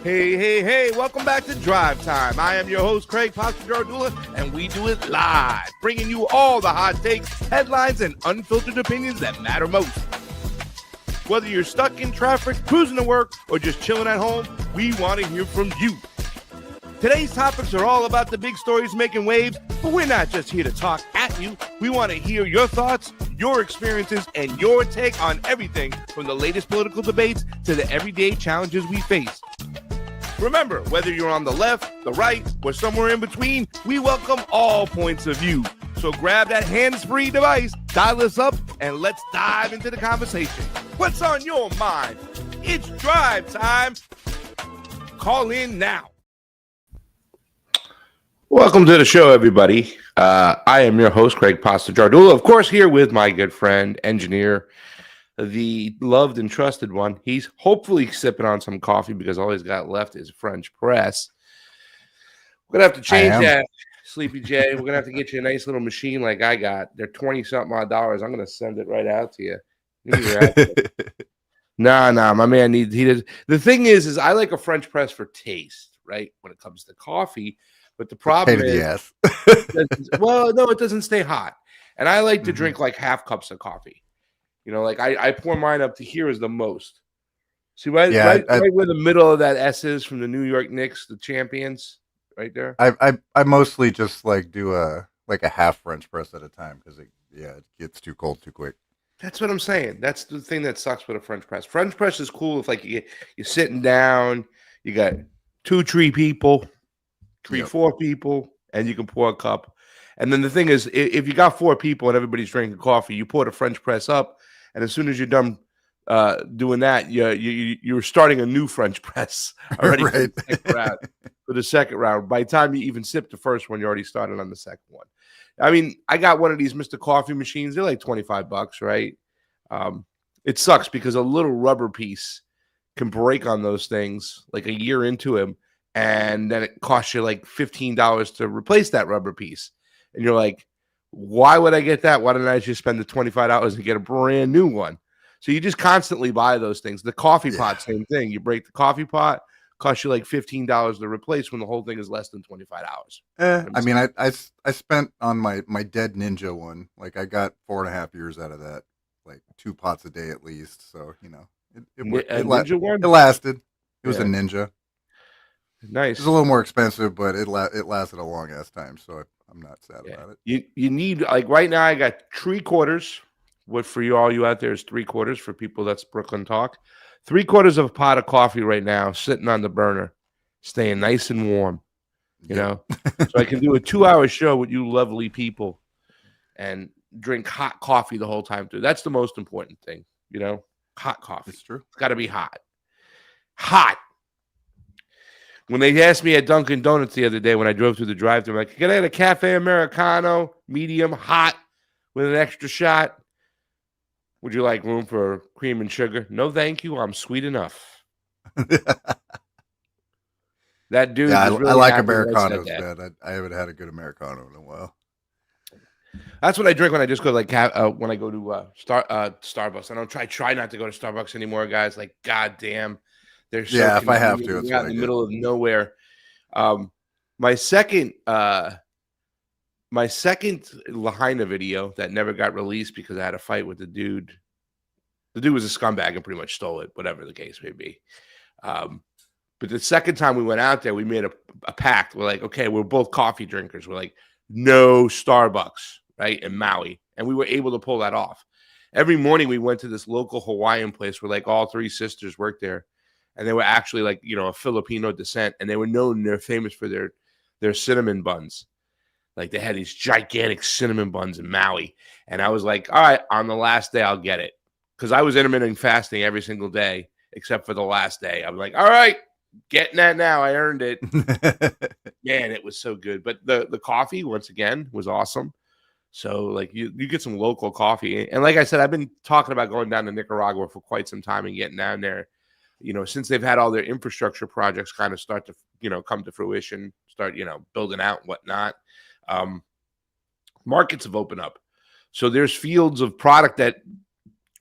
Hey, hey, hey, welcome back to Drive Time. I am your host, Craig Pasta Jardula, and we do it live, bringing you all the hot takes, headlines, and unfiltered opinions that matter most. Whether you're stuck in traffic, cruising to work, or just chilling at home, we want to hear from you. Today's topics are all about the big stories making waves, but we're not just here to talk at you. We want to hear your thoughts, your experiences, and your take on everything from the latest political debates to the everyday challenges we face. Remember, whether you're on the left, the right, or somewhere in between, we welcome all points of view. So grab that hands-free device, dial us up, and let's dive into the conversation. What's on your mind? It's Drive Time. Call in now. Welcome to the show, everybody. I am your host, Craig Pasta Jardula, of course, here with my good friend, engineer, the loved and trusted one. He's hopefully sipping on some coffee because all he's got left is French press. We're going to have to change that, Sleepy J. We're going to have to get you a nice little machine like I got. They're 20-something odd dollars. I'm going to send it right out to you. Nah, my man he does. The thing is I like a French press for taste, right? When it comes to coffee. But the problem is, well, no, it doesn't stay hot. And I like to drink like half cups of coffee. You know, like I pour mine up to here is the most. See, right where the middle of that S is from the New York Knicks, the champions, right there. I mostly just like do a half French press at a time because it gets too cold too quick. That's what I'm saying. That's the thing that sucks with a French press. French press is cool if like you're sitting down, you got 2-3 people, 3-4 people, and you can pour a cup. And then the thing is, if you got 4 people and everybody's drinking coffee, you pour the French press up, and as soon as you're done doing that, you're starting a new French press already right. for the second round. By the time you even sip the first one, you already started on the second one. I mean, I got one of these Mr. Coffee machines. They're like $25, right? It sucks because a little rubber piece can break on those things like a year into them, and then it costs you like $15 to replace that rubber piece. And you're like, why would I get that? Why didn't I just spend the $25 and get a brand new one? So you just constantly buy those things. The coffee pot, same thing. You break the coffee pot, costs you like $15 to replace when the whole thing is less than $25. I mean, I spent on my dead Ninja one. Like I got 4.5 years out of that, like 2 pots a day at least. So it lasted. It was a Ninja. Nice. It's a little more expensive, but it lasted a long ass time. So I'm not sad about it. You need, like right now I got 3/4. What for you all you out there is 3/4 for people that's Brooklyn talk. 3/4 of a pot of coffee right now sitting on the burner, staying nice and warm. You know, so I can do a 2-hour show with you lovely people and drink hot coffee the whole time too. That's the most important thing, you know, hot coffee. It's true. It's got to be hot. Hot. When they asked me at Dunkin' Donuts the other day when I drove through the drive-thru, I'm like, can I get a cafe Americano, medium, hot, with an extra shot? Would you like room for cream and sugar? No, thank you. I'm sweet enough. That dude. Yeah, really I like Americanos, man. I haven't had a good Americano in a while. That's what I drink when I just go when I go to Starbucks. I don't try not to go to Starbucks anymore, guys. Like, goddamn. They're so if I have to, it's out in the middle of nowhere. My second Lahaina video that never got released because I had a fight with the dude. The dude was a scumbag and pretty much stole it, whatever the case may be. But the second time we went out there, we made a pact. We're like, okay, we're both coffee drinkers. We're like, no Starbucks, right, in Maui. And we were able to pull that off. Every morning we went to this local Hawaiian place where like all 3 sisters worked there. And they were actually like, you know, a Filipino descent. And they were known, they're famous for their cinnamon buns. Like they had these gigantic cinnamon buns in Maui. And I was like, all right, on the last day, I'll get it. Because I was intermittent fasting every single day, except for the last day. I was like, all right, getting that now. I earned it. Man, it was so good. But the coffee, once again, was awesome. So like you get some local coffee. And like I said, I've been talking about going down to Nicaragua for quite some time and getting down there. You know, since they've had all their infrastructure projects kind of start to, you know, come to fruition, start, you know, building out and whatnot. Markets have opened up. So there's fields of product that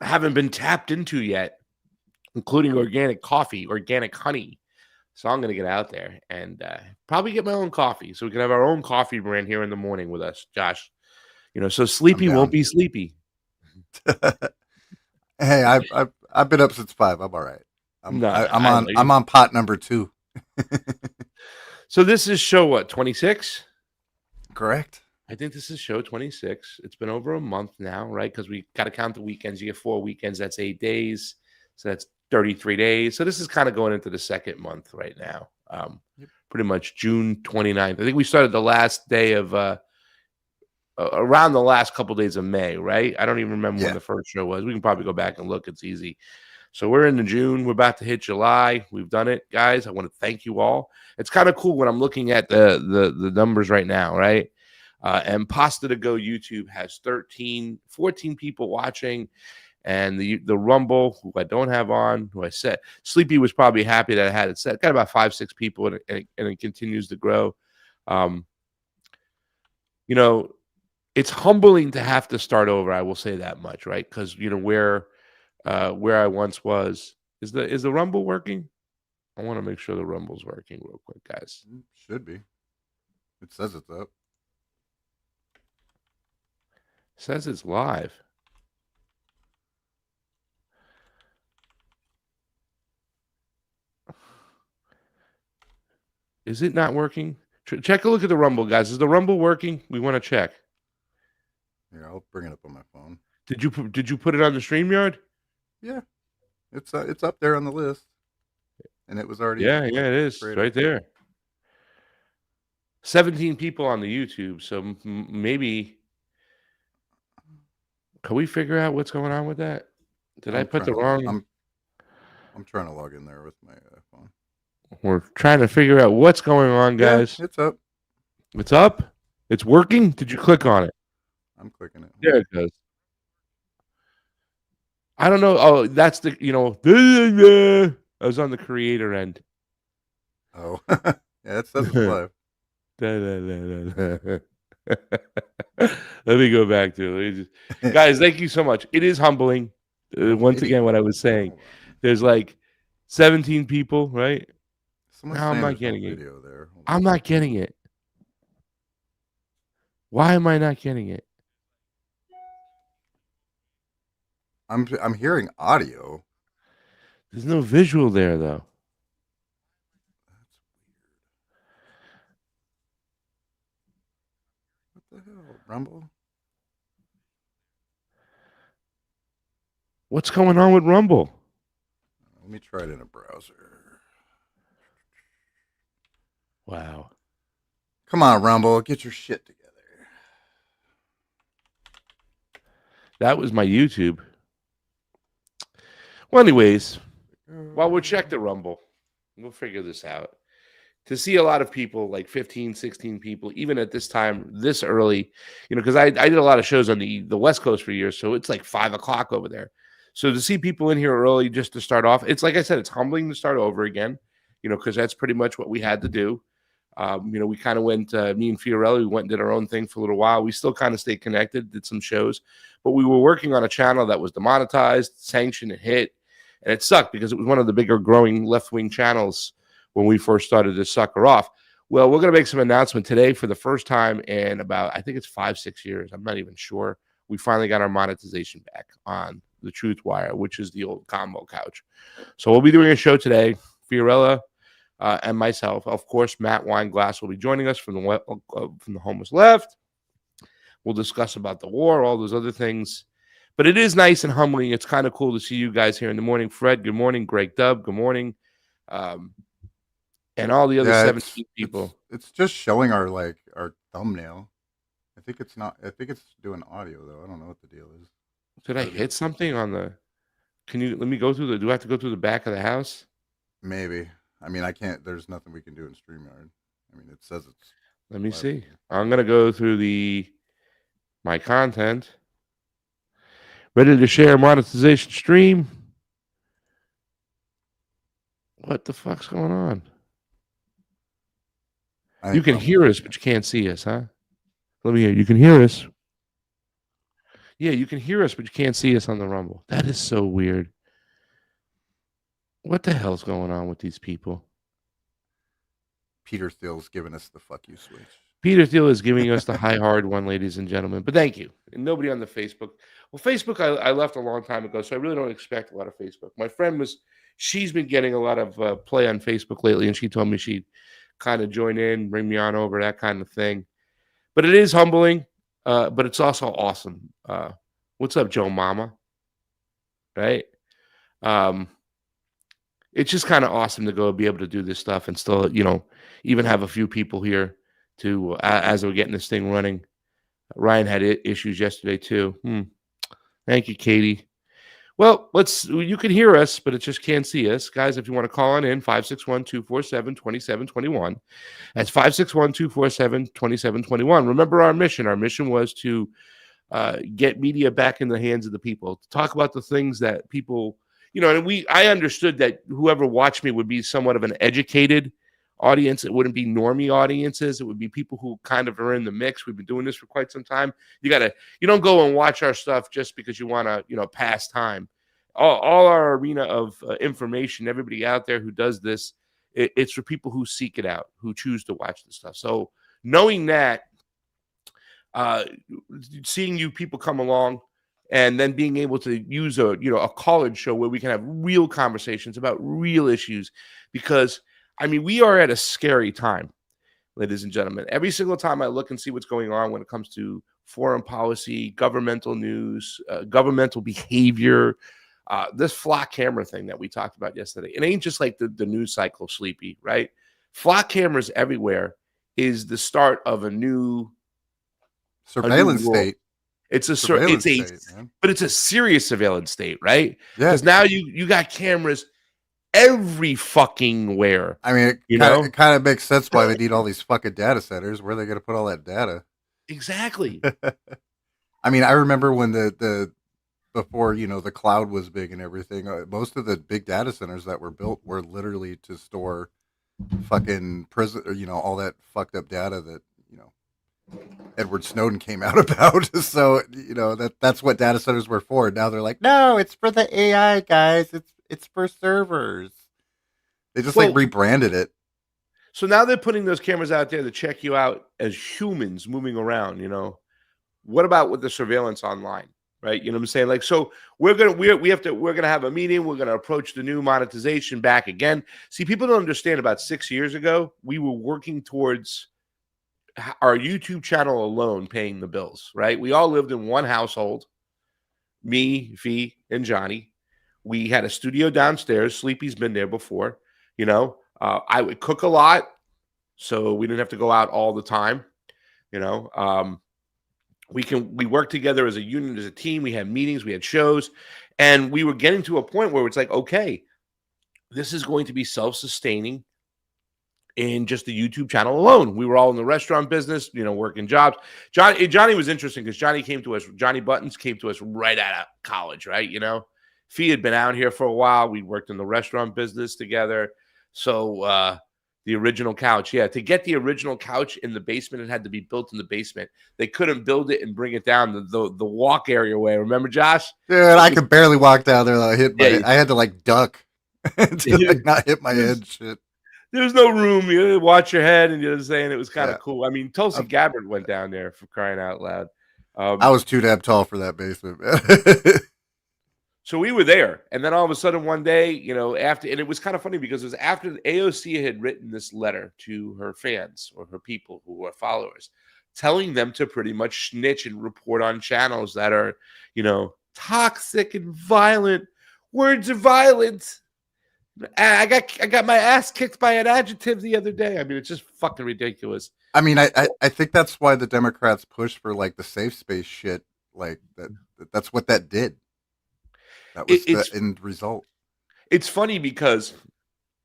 haven't been tapped into yet, including organic coffee, organic honey. So I'm gonna get out there and probably get my own coffee, so we can have our own coffee brand here in the morning with us, Josh. So I'm sleepy won't down. be sleepy. Hey, I've been up since 5. I'm all right. No, I'm I know on you. pot number 2. So this is show what, 26? Correct. I think this is show 26. It's been over a month now, right? Because we got to count the weekends. You get 4 weekends. That's 8 days. So that's 33 days. So this is kind of going into the second month right now. Yep. Pretty much June 29th. I think we started the last day of around the last couple days of May, right? I don't even remember when Yeah. the first show was. We can probably go back and look. It's easy. So we're into June. We're about to hit July. We've done it, guys. I want to thank you all. It's kind of cool when I'm looking at the numbers right now, right? And Pasta to Go YouTube has 14 people watching. And the Rumble, who I don't have on, who I said Sleepy was probably happy that I had it set. Got about 5-6 people, and it continues to grow. Um, you know, it's humbling to have to start over. I will say that much, right? Because where I once was. Is the Rumble working? I want to make sure the Rumble's working real quick, guys. Should be. It says it's up. It says it's live. Is it not working? Check a look at the Rumble, guys. Is the Rumble working? We want to check. Here, I'll bring it up on my phone. Did you put it on the StreamYard? Yeah, it's up there on the list, and it was already Yeah, it is. It's right there. 17 people on the YouTube, so maybe can we figure out what's going on with that? Did I put the wrong? I'm trying to log in there with my phone. We're trying to figure out what's going on, guys. Yeah, it's up. It's up. It's working. Did you click on it? I'm clicking it. There it goes. I don't know. Oh, that's the I was on the creator end. Oh, yeah, it says it's live. Let me go back to it. Guys, thank you so much. It is humbling. Once again, what I was saying, there's like 17 people, right? Now I'm not getting it. There. I'm not getting it. Why am I not getting it? I'm hearing audio. There's no visual there though. That's weird. What the hell, Rumble? What's going on with Rumble? Let me try it in a browser. Wow. Come on, Rumble, get your shit together. That was my YouTube. Well, anyways, while we'll check the Rumble, we'll figure this out. To see a lot of people, like 15, 16 people, even at this time, this early, because I did a lot of shows on the West Coast for years, so it's like 5 o'clock over there. So to see people in here early just to start off, it's like I said, it's humbling to start over again, because that's pretty much what we had to do. We kind of went, me and Fiorelli, we went and did our own thing for a little while. We still kind of stayed connected, did some shows, but we were working on a channel that was demonetized, sanctioned, and hit. And it sucked because it was one of the bigger growing left-wing channels when we first started to sucker off. Well, we're going to make some announcement today for the first time in about, I think it's 5-6 years. I'm not even sure. We finally got our monetization back on the Truth Wire, which is the old combo couch. So we'll be doing a show today. Fiorella and myself, of course, Matt Weinglass will be joining us from the homeless left. We'll discuss about the war, all those other things. But it is nice and humbling. It's kind of cool to see you guys here in the morning. Fred, good morning. Greg Dub, good morning. And all the other 17 people. It's just showing our thumbnail. I think it's not. I think it's doing audio though. I don't know what the deal is. Did I hit something on the? Can you let me go through the? Do I have to go through the back of the house? Maybe. I mean, I can't. There's nothing we can do in StreamYard. I mean, it says it's. Let me see. I'm gonna go through my content. Ready to share monetization stream. What the fuck's going on? You can hear us, but you can't see us, huh? Let me hear. You can hear us. Yeah, you can hear us, but you can't see us on the Rumble. That is so weird. What the hell's going on with these people? Peter Thiel's giving us the fuck you switch. Peter Thiel is giving us the high hard one, ladies and gentlemen. But thank you. And nobody on the Facebook. Well, Facebook, I left a long time ago, so I really don't expect a lot of Facebook. My friend she's been getting a lot of play on Facebook lately, and she told me she'd kind of join in, bring me on over, that kind of thing. But it is humbling, but it's also awesome. What's up, Joe Mama? Right? It's just kind of awesome to go be able to do this stuff and still, even have a few people here to as we're getting this thing running. Ryan had issues yesterday too. Thank you, Katie. Well, you can hear us, but it just can't see us. Guys, if you want to call on in, 561-247-2721. That's 561-247-2721. Remember our mission. Our mission was to get media back in the hands of the people, to talk about the things that people, and I understood that whoever watched me would be somewhat of an educated audience. It wouldn't be normie audiences. It would be people who kind of are in the mix. We've been doing this for quite some time. You don't go and watch our stuff just because you want to, pass time. All our arena of information, everybody out there who does this, it's for people who seek it out, who choose to watch this stuff. So knowing that, seeing you people come along and then being able to use a college show where we can have real conversations about real issues, because we are at a scary time, ladies and gentlemen. Every single time I look and see what's going on when it comes to foreign policy, governmental news, governmental behavior, this flock camera thing that we talked about yesterday, it ain't just like the news cycle, Sleepy, right? Flock cameras everywhere is the start of a new surveillance state. It's a serious surveillance state, right? Yeah. Because now you got cameras every fucking where. It kind of makes sense why they need all these fucking data centers. Where are they going to put all that data? Exactly. I remember when before the cloud was big and everything. Most of the big data centers that were built were literally to store fucking prison, or all that fucked up data that Edward Snowden came out about. So that's what data centers were for. Now they're like, no, it's for the AI guys. It's for servers. They just rebranded it. So now they're putting those cameras out there to check you out as humans moving around. What about with the surveillance online? Right? You know what I'm saying? Like, so we're gonna have a meeting. We're gonna approach the new monetization back again. See, people don't understand. About 6 years ago, we were working towards our YouTube channel alone paying the bills. Right? We all lived in one household. Me, Fee, and Johnny. We had a studio downstairs. Sleepy's been there before. I would cook a lot, so we didn't have to go out all the time. We worked together as a unit, as a team. We had meetings, we had shows, and we were getting to a point where it's like, okay, this is going to be self-sustaining in just the YouTube channel alone. We were all in the restaurant business, working jobs. Johnny was interesting because Johnny Buttons came to us right out of college, right? Fee had been out here for a while. We worked in the restaurant business together. So the original couch, to get the original couch in the basement, it had to be built in the basement. They couldn't build it and bring it down the walk area way. Remember, Josh? Dude, I could barely walk down there. I had to duck to not hit my head. Shit. There was no room. You watch your head, and you're saying it was kind of cool. Tulsi Gabbard went down there, for crying out loud. I was too damn tall for that basement, man. So we were there, and then all of a sudden one day, after, and it was kind of funny because it was after the AOC had written this letter to her fans or her people who are followers, telling them to pretty much snitch and report on channels that are, toxic and violent. Words of violence. I got my ass kicked by an adjective the other day. It's just fucking ridiculous. I think that's why the Democrats push for the safe space shit. That's what that did. That was the end result. It's funny because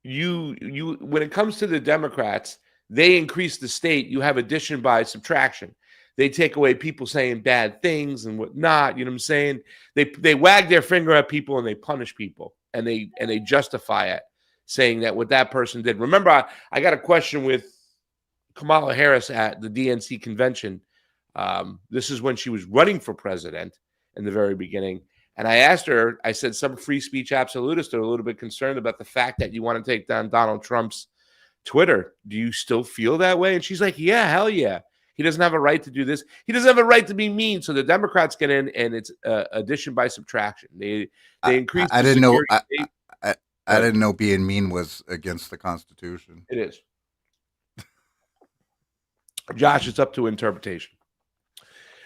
you when it comes to the Democrats, they increase the state. You have addition by subtraction. They take away people saying bad things and whatnot. You know what I'm saying? They wag their finger at people and they punish people and they justify it, saying that what that person did. Remember, I got a question with Kamala Harris at the DNC convention. This is when she was running for president in the very beginning. And I asked her, I said, some free speech absolutists are a little bit concerned about the fact that you want to take down Donald Trump's Twitter, do you still feel that way? And she's like, yeah, hell yeah. He doesn't have a right to do this. He doesn't have a right to be mean. So the Democrats get in, and it's addition by subtraction. They increase I the didn't know. security state. I didn't know being mean was against the Constitution. It is. Josh, it's up to interpretation.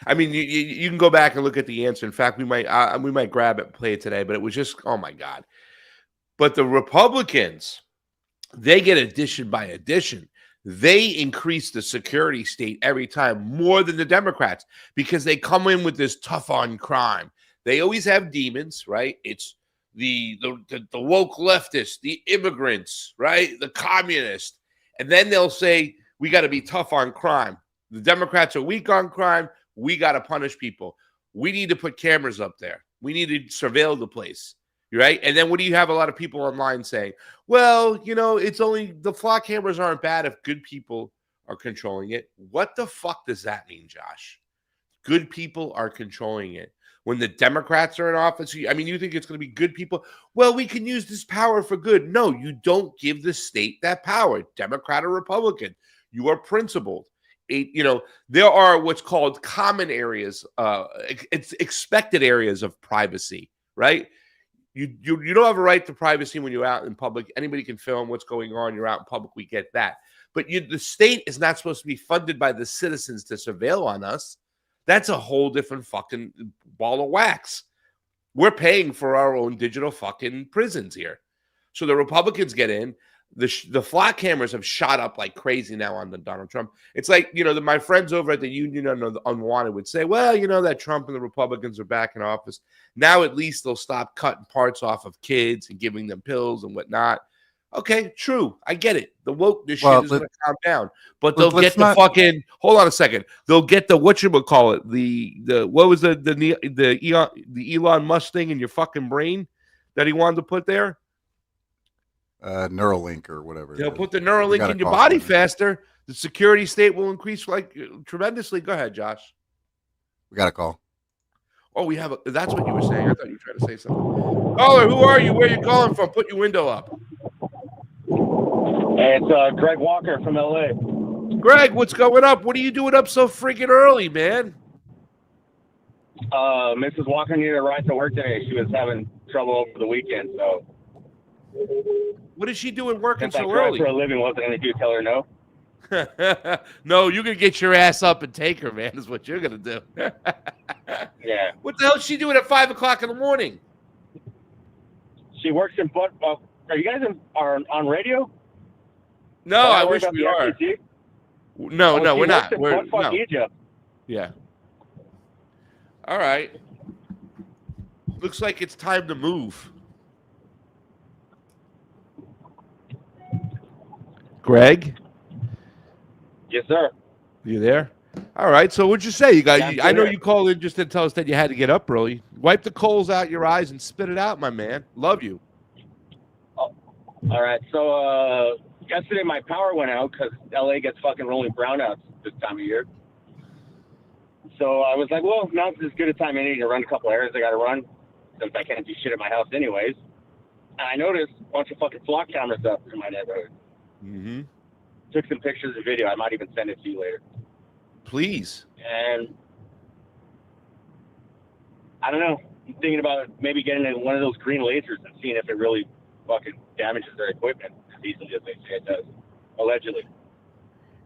I mean, you can go back and look at the answer. In fact, we might grab it and play it today, but it was just, oh my God. But the Republicans, they get addition by addition. They increase the security state every time more than the Democrats because they come in with this tough on crime. They always have demons, right? It's the woke leftists, the immigrants, right? The communists. And then they'll say, we got to be tough on crime. The Democrats are weak on crime. We got to punish people. We need to put cameras up there. We need to surveil the place, right? And then what do you have a lot of people online saying? Well, it's only the flock cameras aren't bad if good people are controlling it. What the fuck does that mean, Josh? Good people are controlling it. When the Democrats are in office, I mean, you think it's going to be good people? Well, we can use this power for good. No, you don't give the state that power, Democrat or Republican. You are principled. There are what's called common areas, it's expected areas of privacy, right? You don't have a right to privacy when you're out in public. Anybody can film what's going on. You're out in public. We get that. But the state is not supposed to be funded by the citizens to surveil on us. That's a whole different fucking ball of wax. We're paying for our own digital fucking prisons here. So the Republicans get in. The flock cameras have shot up like crazy now on the Donald Trump. It's like, my friends over at the Union on the Unwanted would say, well, that Trump and the Republicans are back in office. Now at least they'll stop cutting parts off of kids and giving them pills and whatnot. Okay, true. I get it. The wokeness shit is going to calm down. But they'll get the fucking, hold on a second. They'll get the, whatchamacallit, what was the Elon Musk thing in your fucking brain that he wanted to put there? Neuralink or whatever. They'll put the Neuralink in your body faster. The security state will increase tremendously. Go ahead, Josh. We got a call. Oh, that's what you were saying. I thought you were trying to say something. Caller, who are you? Where are you calling from? Put your window up. Hey, it's Greg Walker from LA. Greg, what's going up? What are you doing up so freaking early, man? Mrs. Walker needed a ride to work today. She was having trouble over the weekend, so. What is she doing working so early? early? For a living, wasn't going to tell her no. No, you're going to get your ass up and take her, man, is what you're going to do. Yeah. What the hell is she doing at 5 o'clock in the morning? She works in are you guys on radio? No, I wish we are. No, we're not. We're no. Egypt. Yeah. All right. Looks like it's time to move. Greg? Yes, sir. You there? All right. So what'd you say? I know you called in just to tell us that you had to get up early. Wipe the coals out your eyes and spit it out, my man. Love you. Oh, all right. So yesterday my power went out because LA gets fucking rolling brownouts this time of year. So I was like, well, now's as good a time as any to run a couple errands I got to run since I can't do shit at my house anyways. And I noticed a bunch of fucking flock cameras up in my neighborhood. Mm-hmm. Took some pictures and video. I might even send it to you later. Please. And I don't know. I'm thinking about maybe getting one of those green lasers and seeing if it really fucking damages their equipment as easily as they say it does. Allegedly.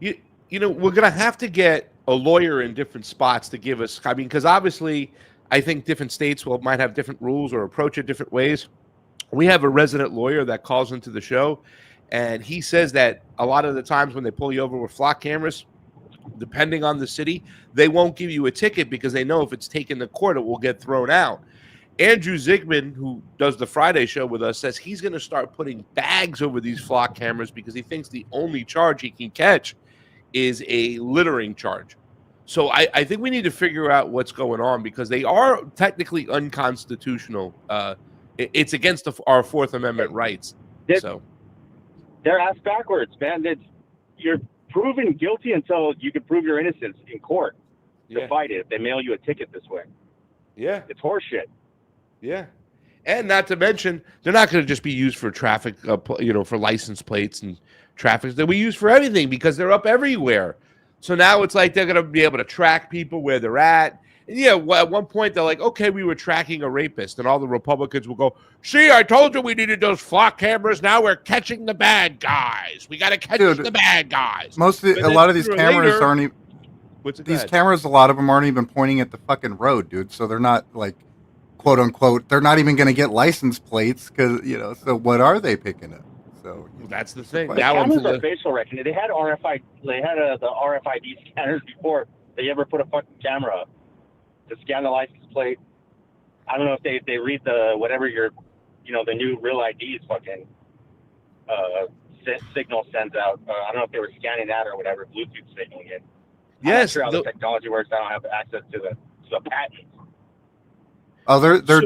We're going to have to get a lawyer in different spots to give us, because obviously I think different states might have different rules or approach it different ways. We have a resident lawyer that calls into the show, and he says that a lot of the times when they pull you over with flock cameras, depending on the city, they won't give you a ticket because they know if it's taken to court, it will get thrown out. Andrew Ziegman, who does the Friday show with us, says he's going to start putting bags over these flock cameras because he thinks the only charge he can catch is a littering charge. So I think we need to figure out what's going on because they are technically unconstitutional. It's against our Fourth Amendment rights. They're ass backwards, man. You're proven guilty until you can prove your innocence in court to fight it if they mail you a ticket this way. Yeah. It's horseshit. Yeah. And not to mention, they're not going to just be used for traffic, for license plates and traffic. They'll be used for everything because they're up everywhere. So now it's like they're going to be able to track people where they're at. And yeah, at one point they're like, okay, we were tracking a rapist. And all the Republicans will go, see, I told you we needed those flock cameras. Now we're catching the bad guys. We got to catch the bad guys. A lot of these cameras aren't even. These cameras, a lot of them aren't even pointing at the fucking road, dude. So they're not like, quote unquote, they're not even going to get license plates because, so what are they picking up? So that's the thing. The cameras are facial recognition. They had RFID. They had the RFID scanners before they ever put a fucking camera up to scan the license plate. I don't know if they read the whatever your, the new Real ID's fucking signal sends out. I don't know if they were scanning that or whatever, Bluetooth signaling it. Yes, I'm not sure how the technology works. I don't have access to the patent. Oh,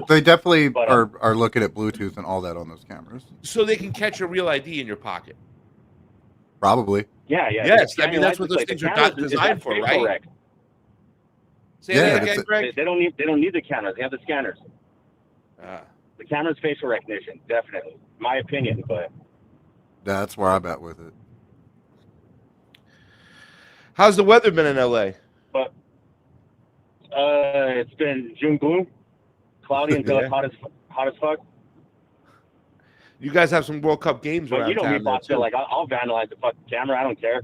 they definitely are looking at Bluetooth and all that on those cameras. So they can catch a Real ID in your pocket. Probably. Yeah. Yes, I mean that's what those things are designed for, right? Say that again, Greg. They don't need the cameras. They have the scanners. The camera's facial recognition, definitely. My opinion, but that's where I'm at with it. How's the weather been in LA? But it's been June gloom, cloudy until it's hot as fuck. You guys have some World Cup games around you know town. Me, boss, like I'll vandalize the fucking camera. I don't care.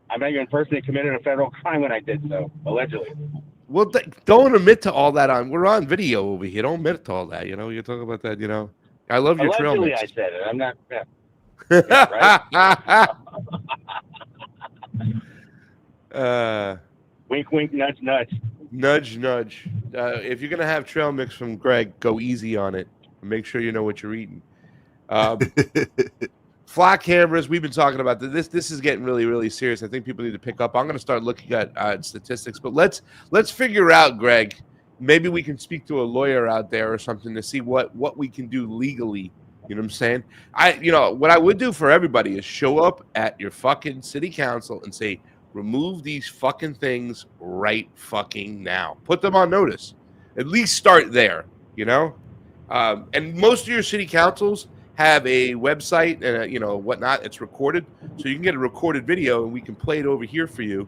I bet you in person committed a federal crime when I did so, allegedly. Well, don't admit to all that. We're on video over here. Don't admit to all that. You're talking about that. I love your trail mix. I said it. I'm not. Yeah, right? Wink, wink, nudge, nudge. Nudge, nudge. If you're gonna have trail mix from Greg, go easy on it. Make sure you know what you're eating. Flock cameras. We've been talking about this. This is getting really, really serious. I think people need to pick up. I'm going to start looking at statistics, but let's figure out, Greg. Maybe we can speak to a lawyer out there or something to see what we can do legally. You know what I'm saying? What I would do for everybody is show up at your fucking city council and say, remove these fucking things right fucking now. Put them on notice. At least start there. And most of your city councils have a website and whatnot. It's recorded, so you can get a recorded video and we can play it over here for you.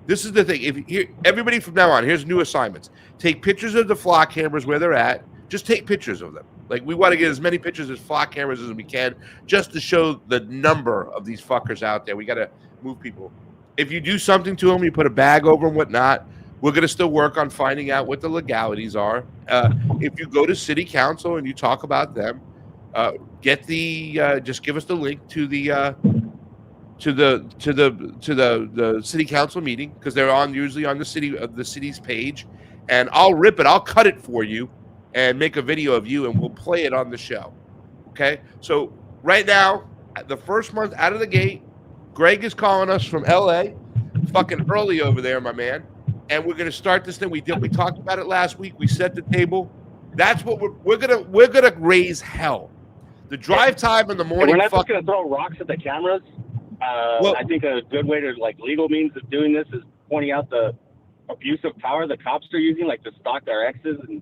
This is the thing. Everybody from now on, here's new assignments. Take pictures of the flock cameras where they're at. Just take pictures of them. Like, we want to get as many pictures of flock cameras as we can, just to show the number of these fuckers out there. We got to move people. If you do something to them, you put a bag over them, whatnot. We're going to still work on finding out what the legalities are. If you go to city council and you talk about them, just give us the link to the city council meeting, because they're usually on the city's page, and I'll rip it. I'll cut it for you and make a video of you, and we'll play it on the show. Okay. So right now, the first month out of the gate, Greg is calling us from LA, fucking early over there, my man. And we're going to start this thing. We talked about it last week. We set the table. That's what we're gonna raise hell. The drive time in the morning. We're not just going to throw rocks at the cameras. I think a good way to legal means of doing this is pointing out the abuse of power the cops are using, like to stalk their exes and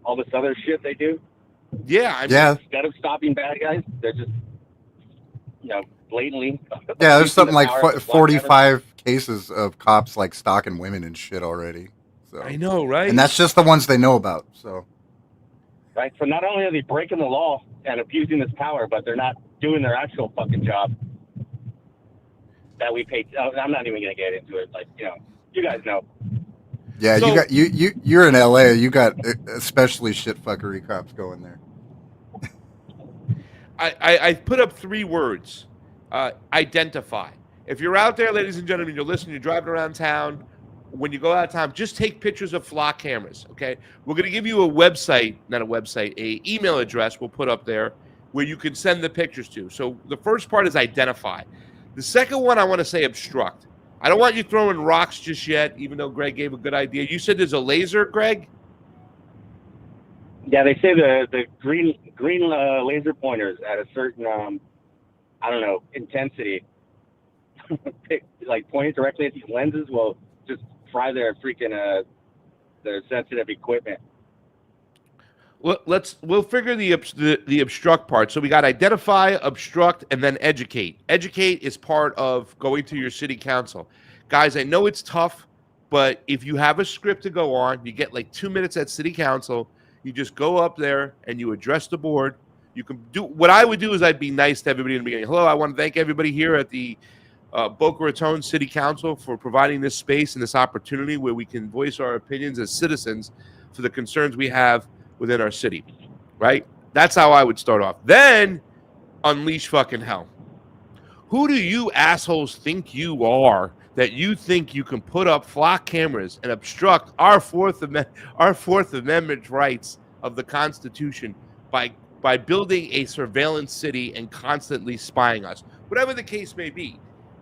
all this other shit they do. Yeah. Instead of stopping bad guys, they're just blatantly. Yeah, there's something like 45 cases of cops like stalking women and shit already. So I know, right? And that's just the ones they know about. So right. So not only are they breaking the law and abusing this power, but they're not doing their actual fucking job that we pay. I'm not even gonna get into it. You guys know. Yeah, so, you're in LA. You got especially shit fuckery cops going there. I put up 3 words. Identify. If you're out there, ladies and gentlemen, you're listening, you're driving around town, when you go out of town, just take pictures of flock cameras, okay? We're going to give you a email address we'll put up there where you can send the pictures to. So the first part is identify. The second one, I want to say obstruct. I don't want you throwing rocks just yet, even though Greg gave a good idea. You said there's a laser, Greg? Yeah, they say the green laser pointers at a certain, intensity, like pointing directly at these lenses will just fry their freaking their sensitive equipment. we'll figure the obstruct part. So we got identify, obstruct, and then educate. Educate is part of going to your city council. Guys, I know it's tough, but if you have a script to go on, you get like 2 minutes at city council. You just go up there and you address the board. You can do what I would do is I'd be nice to everybody in the beginning. Hello, I want to thank everybody here at the Boca Raton City Council for providing this space and this opportunity where we can voice our opinions as citizens for the concerns we have within our city, right? That's how I would start off. Then unleash fucking hell. Who do you assholes think you are that you think you can put up flock cameras and obstruct our Fourth Amendment rights of the Constitution by building a surveillance city and constantly spying us? Whatever the case may be,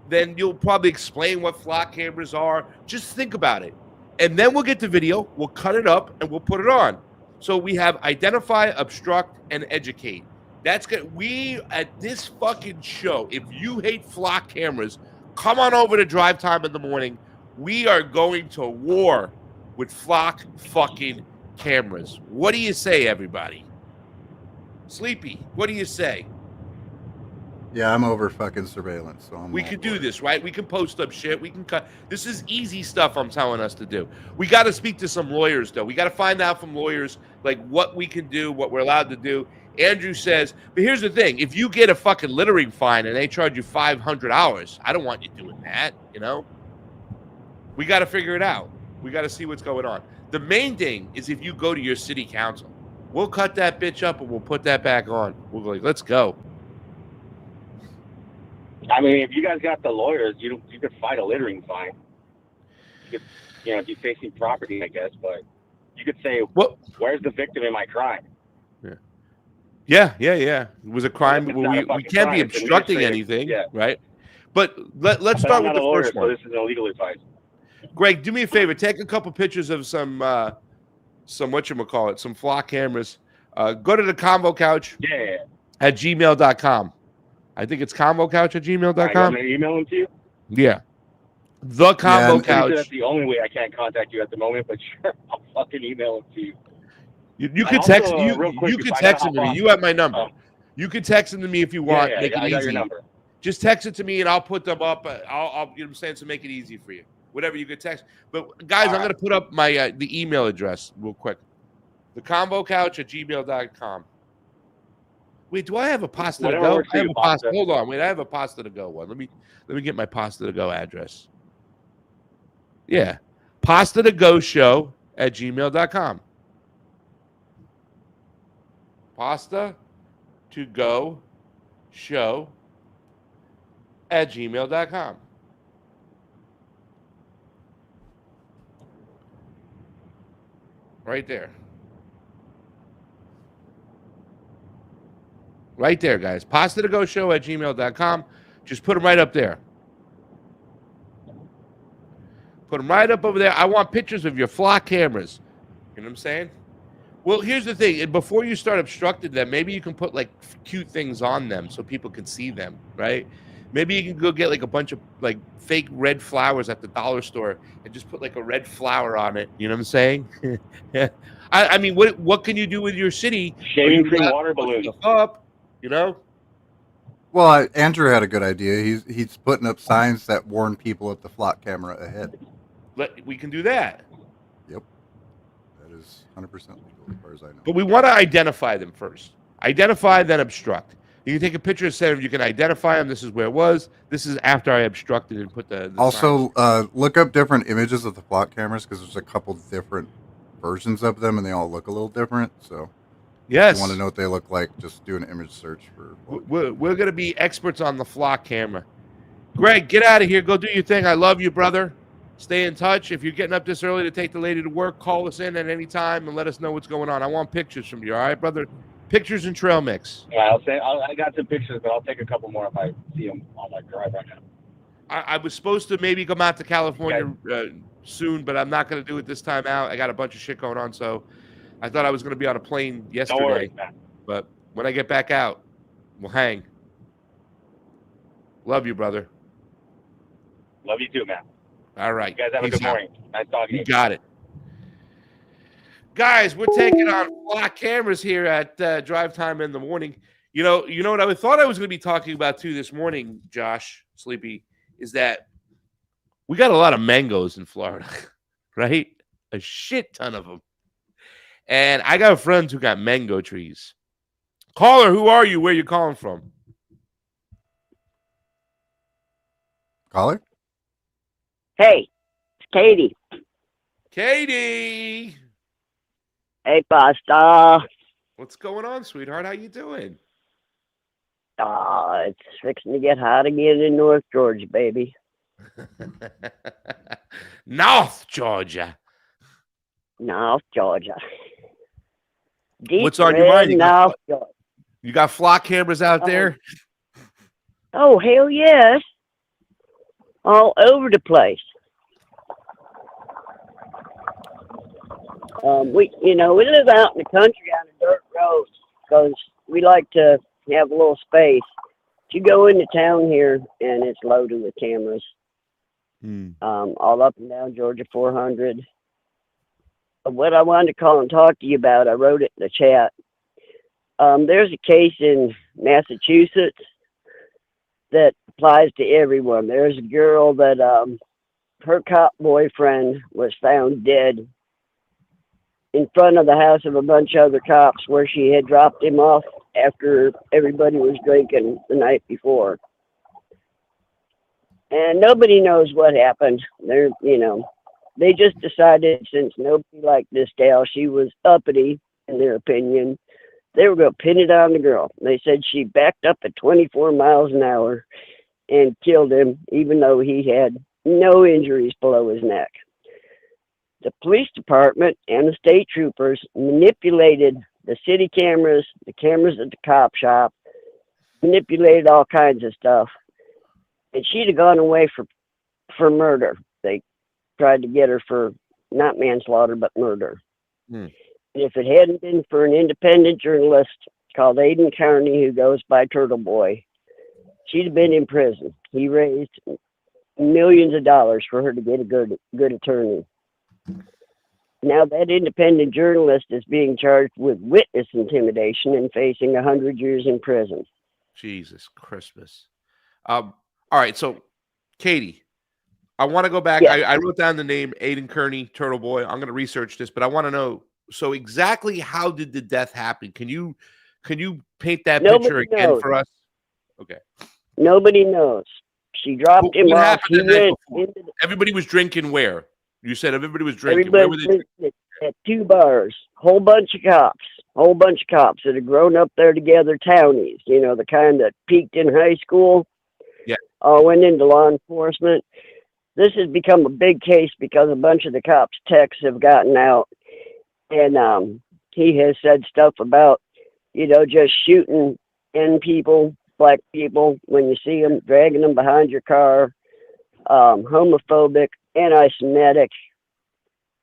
then you'll probably explain what flock cameras are. Just think about it. And then we'll get the video, we'll cut it up, and we'll put it on. So we have identify, obstruct, and educate. That's good. We, at this fucking show, if you hate flock cameras, come on over to Drive Time in the Morning. We are going to war with flock fucking cameras. What do you say, everybody? Sleepy, what do you say? Yeah, I'm over fucking surveillance. So we could do this, right? We can post up shit. We can cut. This is easy stuff I'm telling us to do. We got to speak to some lawyers, though. We got to find out from lawyers, like, what we can do, what we're allowed to do. Andrew says, but here's the thing. If you get a fucking littering fine and they charge you $500, I don't want you doing that, you know? We got to figure it out. We got to see what's going on. The main thing is if you go to your city council, we'll cut that bitch up and we'll put that back on. We'll go like, let's go. I mean, if you guys got the lawyers, you could fight a littering fine. You could, you know, defacing property, I guess, but you could say, what? Where's the victim in my crime? Yeah. It was a crime. We can't be obstructing anything, right? But let's start with the first one. So this is an legal advice. Greg, do me a favor. Take a couple pictures of some whatchamacallit, some flock cameras. Go to the Convo Couch at gmail.com. I think it's convocouch@gmail.com. You want me to email them to you? Yeah. The Convo Couch. That's the only way I can't contact you at the moment, but sure, I'll fucking email them to you. You can text you can text it to me. You have my number. You can text them to me if you want. Make it easy. I got your number. Just text it to me and I'll put them up. I'll you know what I'm saying, to make it easy for you. Whatever you could text. But guys, I'm gonna put up my the email address real quick. The convocouch@gmail.com. Wait, do I have a pasta to go? I have a pasta. Hold on, wait, I have a pasta to go one. Let me get my pasta to go address. Yeah. Pasta to go show at gmail.com. Pasta to go show at gmail.com. Right there. Right there, guys. Pasta to go show at gmail.com. Just put them right up there. Put them right up over there. I want pictures of your flock cameras. You know what I'm saying? Well, here's the thing. Before you start obstructing them, maybe you can put like cute things on them so people can see them, right? Maybe you can go get like a bunch of like fake red flowers at the dollar store and just put like a red flower on it. You know what I'm saying? I mean, what can you do with your city? Shaving cream water balloons. Up, you know? Well, Andrew had a good idea. He's putting up signs that warn people at the flock camera ahead. We can do that. Yep. That is 100% legal as far as I know. But we want to identify them first. Identify, then obstruct. You can take a picture of them. You can identify them. This is where it was. This is after I obstructed and put the also, look up different images of the flock cameras because there's a couple different versions of them and they all look a little different. So yes, if you want to know what they look like, just do an image search for. We're going to be experts on the flock camera. Greg, get out of here. Go do your thing. I love you, brother. Stay in touch. If you're getting up this early to take the lady to work, call us in at any time and let us know what's going on. I want pictures from you. All right, brother? Pictures and trail mix. Yeah, I got some pictures, but I'll take a couple more if I see them on my drive right now. I was supposed to maybe come out to California soon, but I'm not going to do it this time out. I got a bunch of shit going on, so I thought I was going to be on a plane yesterday. Don't worry, man. But when I get back out, we'll hang. Love you, brother. Love you too, man. All right. You guys have a good morning. Nice talking to you. You got it. Guys, we're taking on flock cameras here at Drive Time in the Morning. You know what thought I was going to be talking about too this morning, Josh, Sleepy, is that we got a lot of mangoes in Florida, right? A shit ton of them. And I got friends who got mango trees. Caller, who are you? Where you calling from? Caller? Hey, it's Katie. Katie. Hey, Pasta. What's going on, sweetheart? How you doing? It's fixing to get hot again in North Georgia, baby. North Georgia. North Georgia. Deep What's on your mind? North Georgia. You got flock cameras out there? Oh, hell yes. All over the place. We live out in the country on a dirt road because we like to have a little space. You go into town here and it's loaded with cameras. All up and down Georgia 400. What I wanted to call and talk to you about, I wrote it in the chat. There's a case in Massachusetts that applies to everyone. There's a girl that her cop boyfriend was found dead in front of the house of a bunch of other cops where she had dropped him off after everybody was drinking the night before. And nobody knows what happened. They just decided since nobody liked this gal, she was uppity, in their opinion, they were going to pin it on the girl. They said she backed up at 24 miles an hour and killed him, even though he had no injuries below his neck. The police department and the state troopers manipulated the city cameras, the cameras at the cop shop, manipulated all kinds of stuff. And she'd have gone away for murder. They tried to get her for not manslaughter, but murder. And if it hadn't been for an independent journalist called Aiden Carney, who goes by Turtle Boy, she'd have been in prison. He raised millions of dollars for her to get a good attorney. Now that independent journalist is being charged with witness intimidation and facing 100 years in prison. Jesus Christmas. All right, so Katie, I want to go back. Yeah. I wrote down the name Aiden Kearney, Turtle Boy. I'm going to research this, but I want to know, so exactly how did the death happen? Can you paint that picture again for us? Okay. Nobody knows. She dropped him off. Everybody was drinking where? You said everybody was drinking. Where were they drinking? At two bars. Whole bunch of cops that had grown up there together, townies, the kind that peaked in high school. Yeah. Went into law enforcement. This has become a big case because a bunch of the cops' texts have gotten out. And he has said stuff about, just shooting people, black people, when you see them, dragging them behind your car, homophobic, anti-Semitic,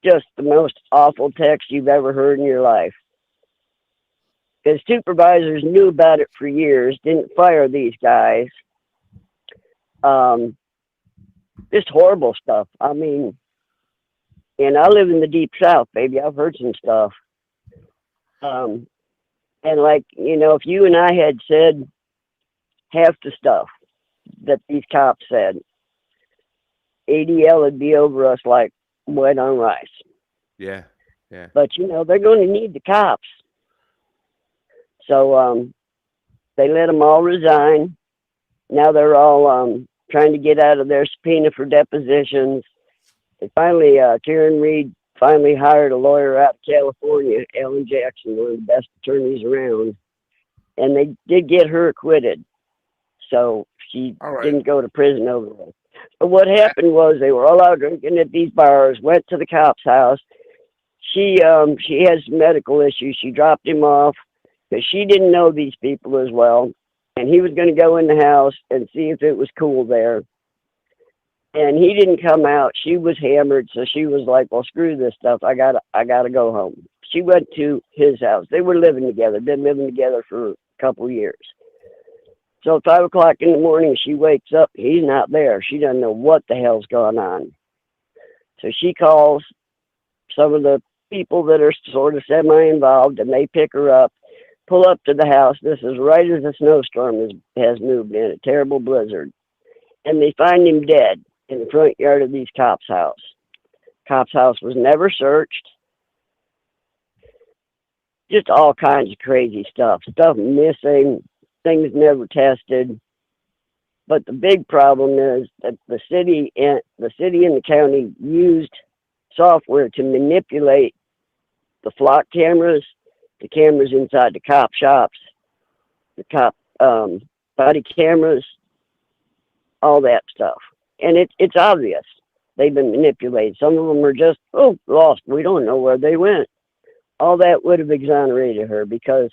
just the most awful text you've ever heard in your life. His supervisors knew about it for years, didn't fire these guys. Just horrible stuff. I mean, and I live in the deep South, baby. I've heard some stuff. And if you and I had said half the stuff that these cops said, ADL would be over us like wet on rice. Yeah, yeah. But, they're going to need the cops. So they let them all resign. Now they're all trying to get out of their subpoena for depositions. They finally, Karen Reed finally hired a lawyer out of California, Alan Jackson, one of the best attorneys around. And they did get her acquitted. So she didn't go to prison over it. But what happened was they were all out drinking at these bars, went to the cop's house. She has medical issues. She dropped him off because she didn't know these people as well. And he was going to go in the house and see if it was cool there. And he didn't come out. She was hammered, so she was like, well, screw this stuff. I gotta go home. She went to his house. They were living together, been living together for a couple years. So at 5 o'clock in the morning, she wakes up. He's not there. She doesn't know what the hell's going on. So she calls some of the people that are sort of semi-involved, and they pick her up, pull up to the house. This is right as a snowstorm has moved in, a terrible blizzard. And they find him dead in the front yard of these cops' house. Cops' house was never searched. Just all kinds of crazy stuff. Stuff missing, things never tested. But the big problem is that the city and the county used software to manipulate the flock cameras, the cameras inside the cop shops, the cop body cameras, all that stuff. And it's obvious they've been manipulated. Some of them are just, lost. We don't know where they went. All that would have exonerated her, because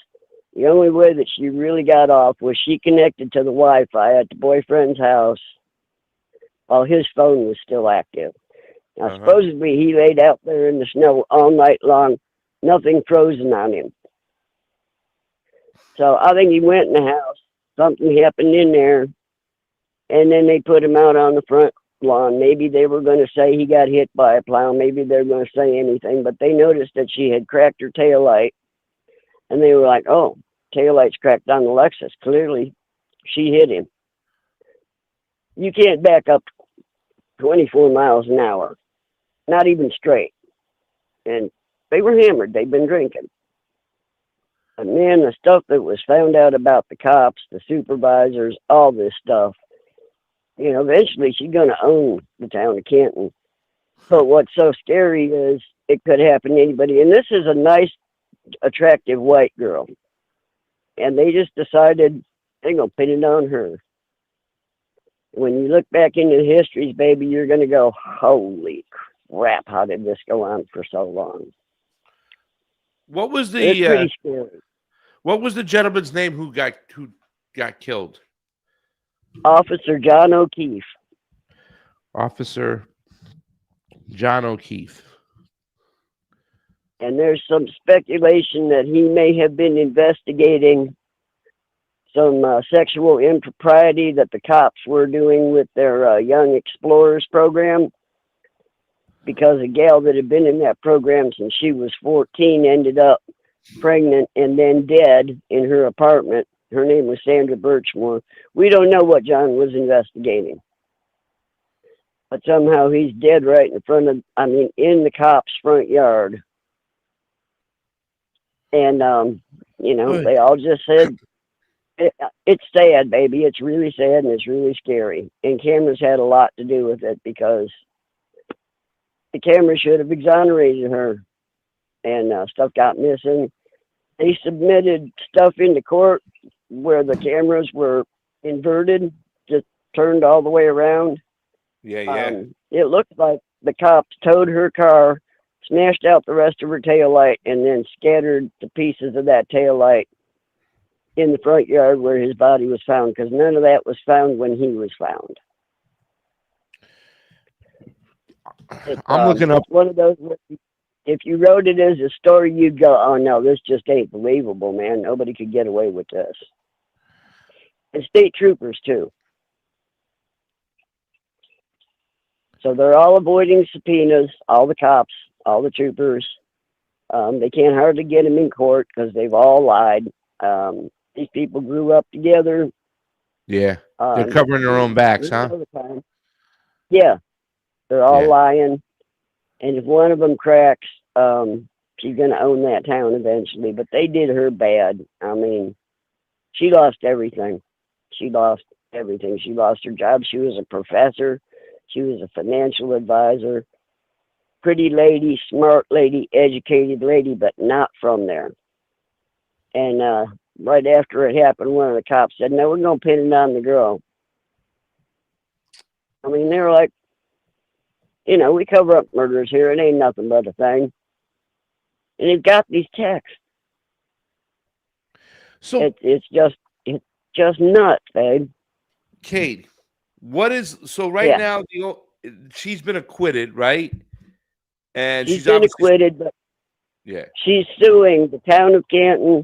the only way that she really got off was she connected to the Wi-Fi at the boyfriend's house while his phone was still active. Now, supposedly he laid out there in the snow all night long, nothing frozen on him. So I think he went in the house, something happened in there, and then they put him out on the front lawn. Maybe they were going to say he got hit by a plow. Maybe they're going to say anything, but they noticed that she had cracked her taillight, and they were like, oh, taillight's cracked on the Lexus. Clearly, she hit him. You can't back up 24 miles an hour, not even straight. And they were hammered. They'd been drinking. But man, the stuff that was found out about the cops, the supervisors, all this stuff, eventually she's going to own the town of Canton. But what's so scary is it could happen to anybody. And this is a nice, attractive white girl. And they just decided they're going to pin it on her. When you look back into the histories, baby, you're going to go, holy crap, how did this go on for so long? What was It's pretty scary. What was the gentleman's name who got killed? Officer John O'Keefe. Officer John O'Keefe. And there's some speculation that he may have been investigating some sexual impropriety that the cops were doing with their Young Explorers program, because a gal that had been in that program since she was 14 ended up pregnant and then dead in her apartment. Her name was Sandra Birchmore. We don't know what John was investigating. But somehow he's dead right in front of, in the cop's front yard. And, they all just said, it's sad, baby. It's really sad and it's really scary. And cameras had a lot to do with it, because the camera should have exonerated her, and stuff got missing. They submitted stuff into court where the cameras were inverted, just turned all the way around. Yeah. It looked like the cops towed her car, smashed out the rest of her taillight, and then scattered the pieces of that taillight in the front yard where his body was found, because none of that was found when he was found. I'm looking up one of those. If you wrote it as a story, you'd go, "Oh no, this just ain't believable, man. Nobody could get away with this." And state troopers too. So they're all avoiding subpoenas. All the cops, all the troopers. They can't hardly get them in court because they've all lied. These people grew up together. Yeah, they're covering their own backs, huh? Yeah. They're all lying. And if one of them cracks, she's going to own that town eventually. But they did her bad. She lost everything. She lost everything. She lost her job. She was a professor. She was a financial advisor. Pretty lady, smart lady, educated lady, but not from there. And right after it happened, one of the cops said, "No, we're going to pin it on the girl." They were like, we cover up murders here. It ain't nothing but a thing. And they've got these texts. So it's just nuts, babe. Kate, now she's been acquitted, right? And she's been acquitted, but she's suing the town of Canton,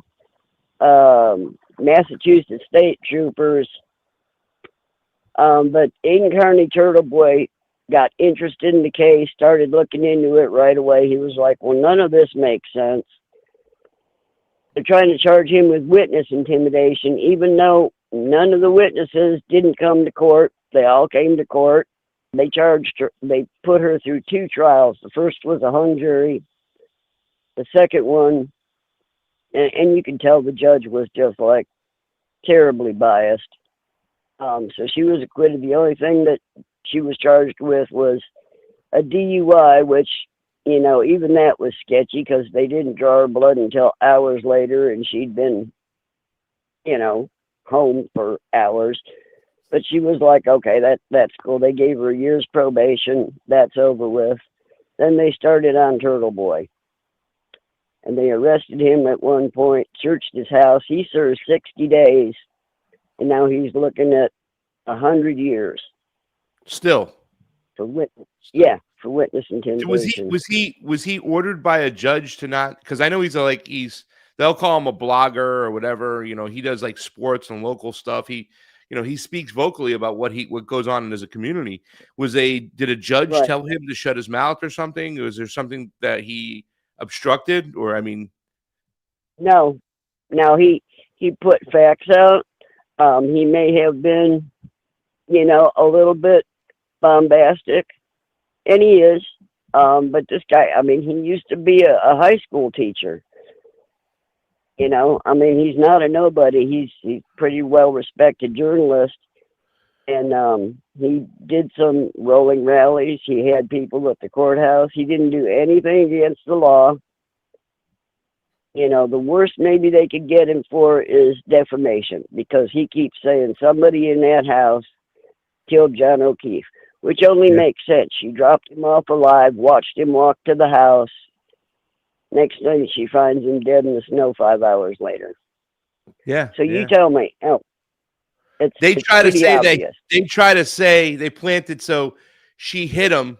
Massachusetts state troopers. But Aiken County Turtle Boy got interested in the case, started looking into it right away. He was like, well, none of this makes sense. They're trying to charge him with witness intimidation, even though none of the witnesses didn't come to court. They all came to court. They charged her. They put her through 2 trials. The first was a hung jury. The second one, and you can tell the judge was just like terribly biased. So she was acquitted. The only thing that she was charged with was a DUI, which, you know, even that was sketchy because they didn't draw her blood until hours later, and she'd been, you know, home for hours. But she was like, okay, that's cool. They gave her a year's probation. That's over with. Then they started on Turtle Boy. And they arrested him at one point, searched his house. He served 60 days. And now he's looking at 100 years. Still. For witness. Yeah, for witness intimidation. Was he ordered by a judge to not, because I know they'll call him a blogger or whatever, you know, he does like sports and local stuff. He speaks vocally about what goes on in his community. Did a judge tell him to shut his mouth or something? Was there something that he obstructed, or I mean? No, he put facts out. He may have been, you know, a little bit bombastic, and he is. But this guy, I mean, he used to be a high school teacher. You know, I mean, he's not a nobody. He's pretty well respected journalist, and he did some rolling rallies. He had people at the courthouse. He didn't do anything against the law. You know, the worst maybe they could get him for is defamation, because he keeps saying somebody in that house killed John O'Keefe, which only makes sense. She dropped him off alive, watched him walk to the house. Next thing, she finds him dead in the snow 5 hours later. Yeah. So you tell me, They try to say they planted, so she hit him,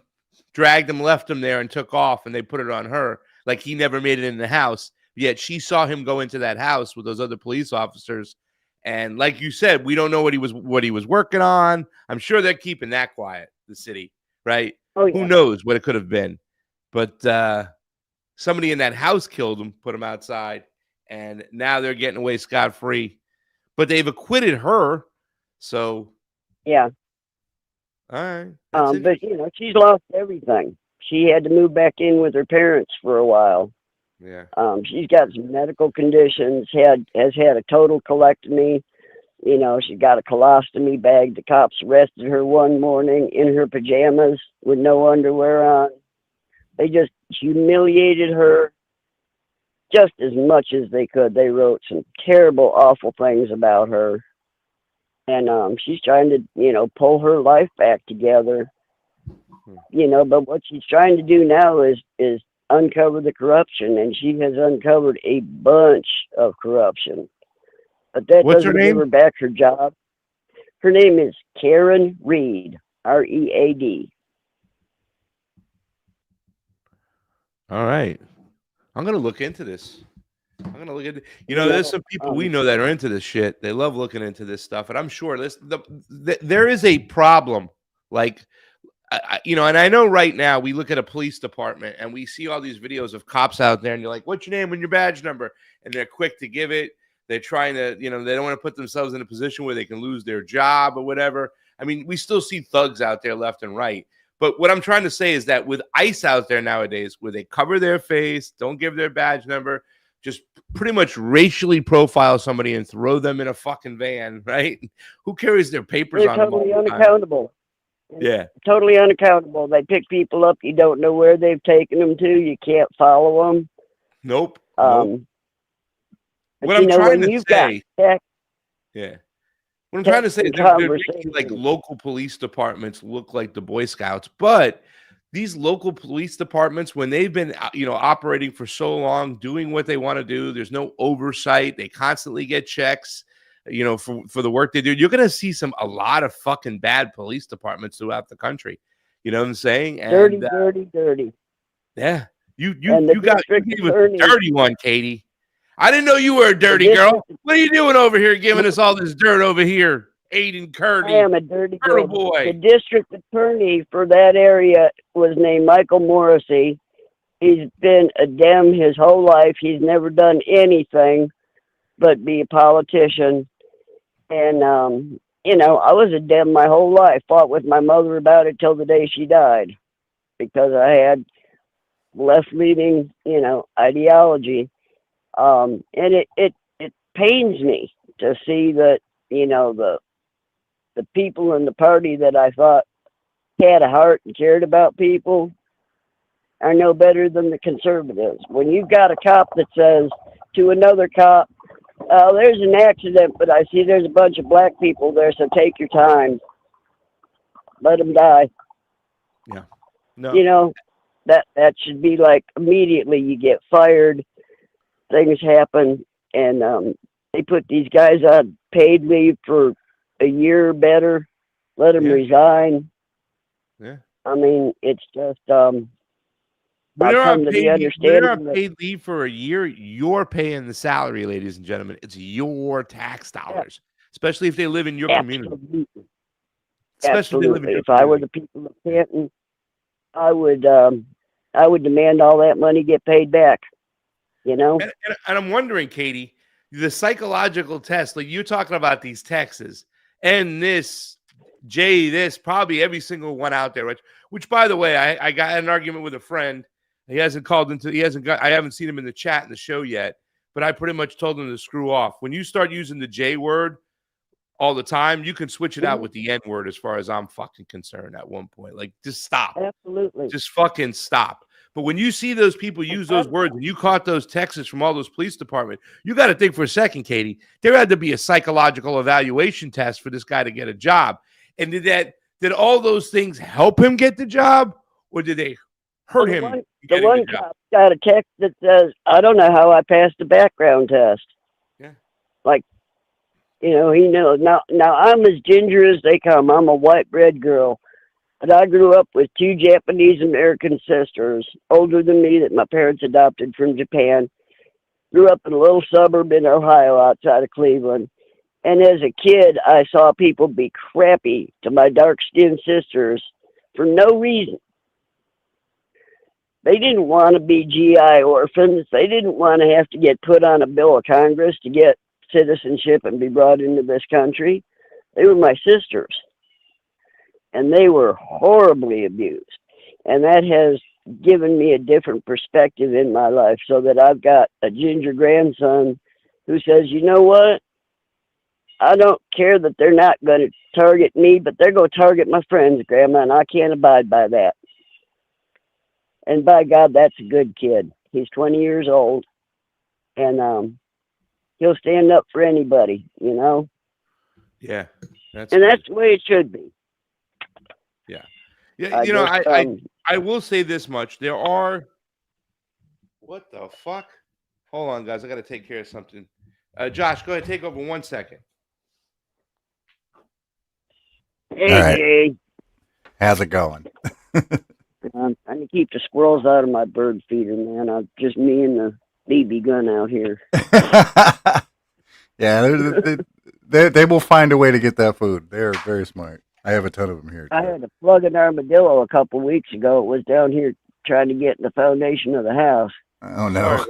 dragged him, left him there, and took off, and they put it on her like he never made it in the house. Yet she saw him go into that house with those other police officers, and like you said, we don't know what he was working on. I'm sure they're keeping that quiet, the city, right? Oh, yeah. Who knows what it could have been, but somebody in that house killed him, put him outside, and now they're getting away scot-free. But they've acquitted her, so yeah. All right. But you know, she's lost everything. She had to move back in with her parents for a while. Yeah. She's got some medical conditions. Has had a total colectomy. You know, she got a colostomy bag. The cops arrested her one morning in her pajamas with no underwear on. They just humiliated her just as much as they could. They wrote some terrible, awful things about her. And she's trying to, you know, pull her life back together. You know, but what she's trying to do now is uncover the corruption, and she has uncovered a bunch of corruption. But that doesn't give her back her job. Her name is Karen Reed, Read. All right. I'm going to look into this. I'm going to look at it. You know, there's some people we know that are into this shit. They love looking into this stuff. And I'm sure there is a problem. Like, you know, and I know right now we look at a police department and we see all these videos of cops out there and you're like, what's your name and your badge number? And they're quick to give it. They're trying to, you know, they don't want to put themselves in a position where they can lose their job or whatever. I mean, we still see thugs out there left and right. But what I'm trying to say is that with ICE out there nowadays, where they cover their face, don't give their badge number, just pretty much racially profile somebody and throw them in a fucking van, right? Who carries their papers on them? They're totally unaccountable. Yeah. Totally unaccountable. They pick people up. You don't know where they've taken them to. You can't follow them. Nope. What I'm trying to say, yeah. What I'm trying to say is they're making like local police departments look like the Boy Scouts, but these local police departments, when they've been, you know, operating for so long, doing what they want to do, there's no oversight. They constantly get checks, you know, for the work they do. You're going to see a lot of fucking bad police departments throughout the country. You know what I'm saying? And, dirty. Yeah. You got a dirty one, Katie. I didn't know you were a dirty girl. What are you doing over here giving us all this dirt over here? Aiden I Kearney. am a dirty Turtle girl. boy. The district attorney for that area was named Michael Morrissey. He's been a Dem his whole life. He's never done anything but be a politician. And, you know, I was a Dem my whole life. Fought with my mother about it till the day she died because I had left-leaning, you know, ideology. And it pains me to see that, you know, the people in the party that I thought had a heart and cared about people are no better than the conservatives. When you've got a cop that says to another cop, there's an accident, but I see there's a bunch of black people there, so take your time. Let them die. Yeah. No. You know, that should be like immediately you get fired, things happen, and they put these guys on paid leave for a year or better, let them resign. Yeah. I mean, it's just, When I've you're come on to the paid, when understanding you're on that paid leave for a year, you're paying the salary, ladies and gentlemen. It's your tax dollars, especially if they live in your community. absolutely, Especially if they live in absolutely. your If I were community. the people of Canton, I would demand all that money get paid back. You know, And I'm wondering, Katie, the psychological test, like you're talking about these texts and this, Jay, this, probably every single one out there, which by the way, I got an argument with a friend. He hasn't I haven't seen him in the chat in the show yet, but I pretty much told him to screw off. When you start using the J word all the time, you can switch it out with the N word as far as I'm fucking concerned at one point. Like, just stop. absolutely. Just fucking stop. But when you see those people use those words and you caught those texts from all those police departments, you got to think for a second, Katie. There had to be a psychological evaluation test for this guy to get a job. And did all those things help him get the job, or did they hurt him? The one cop got a text that says, "I don't know how I passed the background test." Yeah. Like, you know, he knows. Now I'm as ginger as they come. I'm a white bread girl. But I grew up with two Japanese American sisters, older than me, that my parents adopted from Japan. Grew up in a little suburb in Ohio outside of Cleveland. And as a kid, I saw people be crappy to my dark-skinned sisters for no reason. They didn't want to be GI orphans. They didn't want to have to get put on a bill of Congress to get citizenship and be brought into this country. They were my sisters. And they were horribly abused. And that has given me a different perspective in my life, so that I've got a ginger grandson who says, you know what? I don't care that they're not going to target me, but they're going to target my friends, Grandma, and I can't abide by that. And by God, that's a good kid. He's 20 years old, and he'll stand up for anybody, you know? Yeah. That's the way it should be. Yeah, I will say this much. There are what the fuck? Hold on, guys. I got to take care of something. Josh, go ahead. Take over 1 second. Hey, All right. Jay. How's it going? I'm trying to keep the squirrels out of my bird feeder, man. Just me and the BB gun out here. Yeah, they will find a way to get that food. They're very smart. I have a ton of them here. I had to plug an armadillo a couple weeks ago. It was down here trying to get in the foundation of the house. Oh no!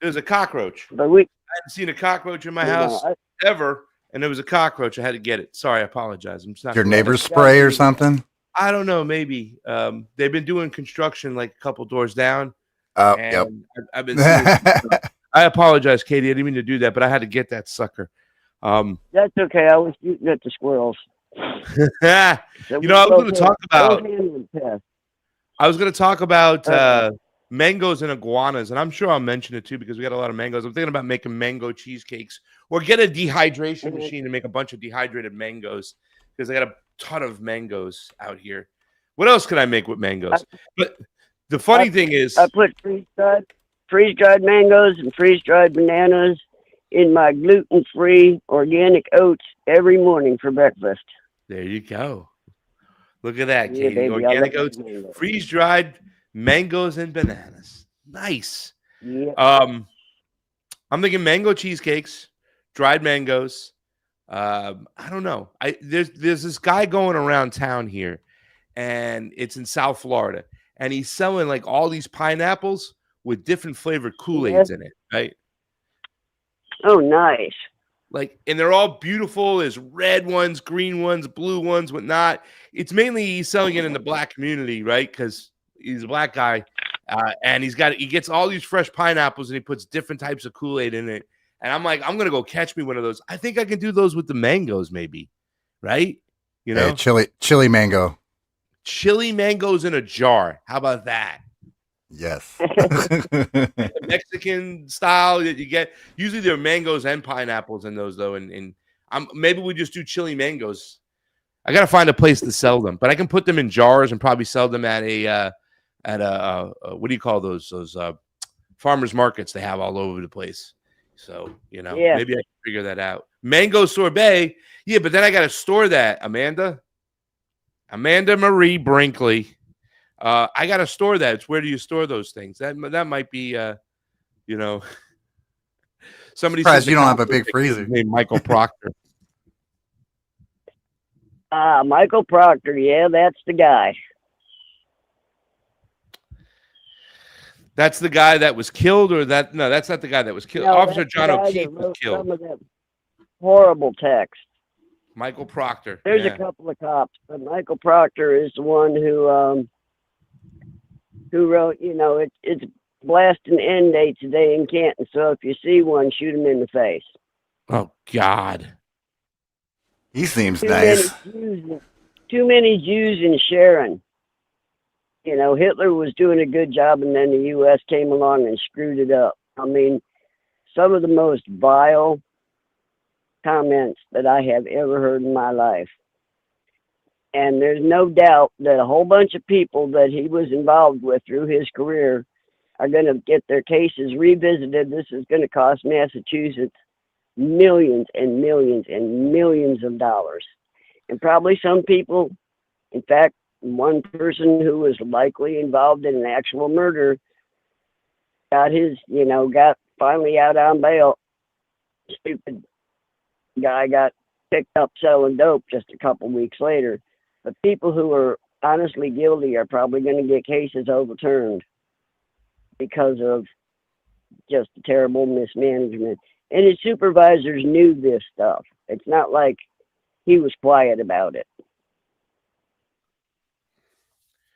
There's a cockroach. But I hadn't seen a cockroach in my house know, ever, and there was a cockroach. I had to get it. Sorry, I apologize. I'm just not Your gonna- neighbor's spray or something? I don't know. Maybe they've been doing construction like a couple doors down. Oh, and yep. I've been seeing I apologize, Katie. I didn't mean to do that, but I had to get that sucker. That's okay. I was shooting at the squirrels. I was going to talk about. I was going to talk about mangoes and iguanas, and I'm sure I'll mention it too because we got a lot of mangoes. I'm thinking about making mango cheesecakes or get a dehydration machine to make a bunch of dehydrated mangoes because I got a ton of mangoes out here. What else can I make with mangoes? But the funny thing is, I put freeze-dried mangoes and freeze-dried bananas in my gluten-free organic oats every morning for breakfast. There you go. Look at that, Yeah, Katie. baby, Organic oats, freeze-dried mangoes and bananas. Nice. Yeah. I'm thinking mango cheesecakes, dried mangoes, I don't know. There's this guy going around town here, and it's in South Florida, and he's selling like all these pineapples with different flavored Kool-Aids in it, right? Oh, nice. Like, and they're all beautiful. There's red ones, green ones, blue ones, whatnot. It's mainly he's selling it in the black community, right? Because he's a black guy, and he gets all these fresh pineapples, and he puts different types of Kool-Aid in it. And I'm like, I'm gonna go catch me one of those. I think I can do those with the mangoes, maybe, right? You know, chili mango. chili mangoes in a jar. How about that? Yes. The Mexican style that you get. Usually there are mangoes and pineapples in those, though. And maybe we just do chili mangoes. I gotta find a place to sell them, but I can put them in jars and probably sell them at a what do you call those farmers markets they have all over the place. So maybe I can figure that out. Mango sorbet, yeah, but then I gotta store that. Amanda Marie Brinkley. I got to store that. It's where do you store those things? That might be, somebody says you don't have a big freezer. Named Michael Proctor. Michael Proctor. Yeah, that's the guy. That's the guy that was killed, or that? No, that's not the guy that was killed. No, Officer John O'Keefe was killed. Some of that horrible text. Michael Proctor. There's a couple of cops, but Michael Proctor is the one who wrote, it's blasting end dates today in Canton. So if you see one, shoot him in the face. Oh, God. He seems nice. Too many Jews in Sharon. Hitler was doing a good job, and then the U.S. came along and screwed it up. I mean, some of the most vile comments that I have ever heard in my life. And there's no doubt that a whole bunch of people that he was involved with through his career are going to get their cases revisited. This is going to cost Massachusetts millions and millions and millions of dollars. And probably some people, in fact, one person who was likely involved in an actual murder got finally out on bail. Stupid guy got picked up selling dope just a couple weeks later. But people who are honestly guilty are probably going to get cases overturned because of just terrible mismanagement. And his supervisors knew this stuff. It's not like he was quiet about it.